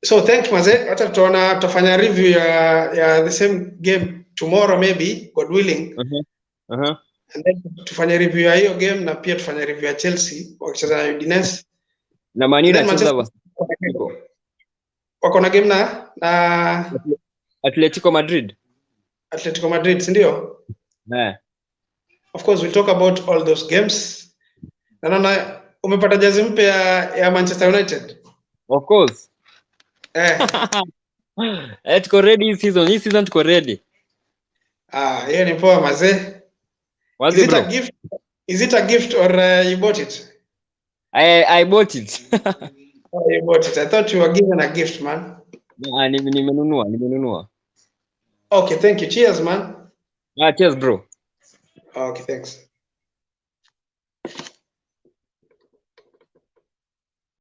So thank you Maze. Hata tutafanya review ya the same game tomorrow maybe, God willing. And then tufanye review ya hiyo game na pia tufanye review ya Chelsea wakicheza na Udinese. Na Man United anacheza wako na game na Atletico Madrid. Si ndio? Of course we'll talk about all those games. Na naona umepata jezi mpya ya Manchester United. Of course. Tuko ready hii season tuko ready. Hiyo ni poa Maze. Is it a gift or you bought it? I bought it. You bought it. I thought you were given a gift, man. Nimenunua. Okay, thank you. Cheers, man. Cheers, bro. Okay, thanks.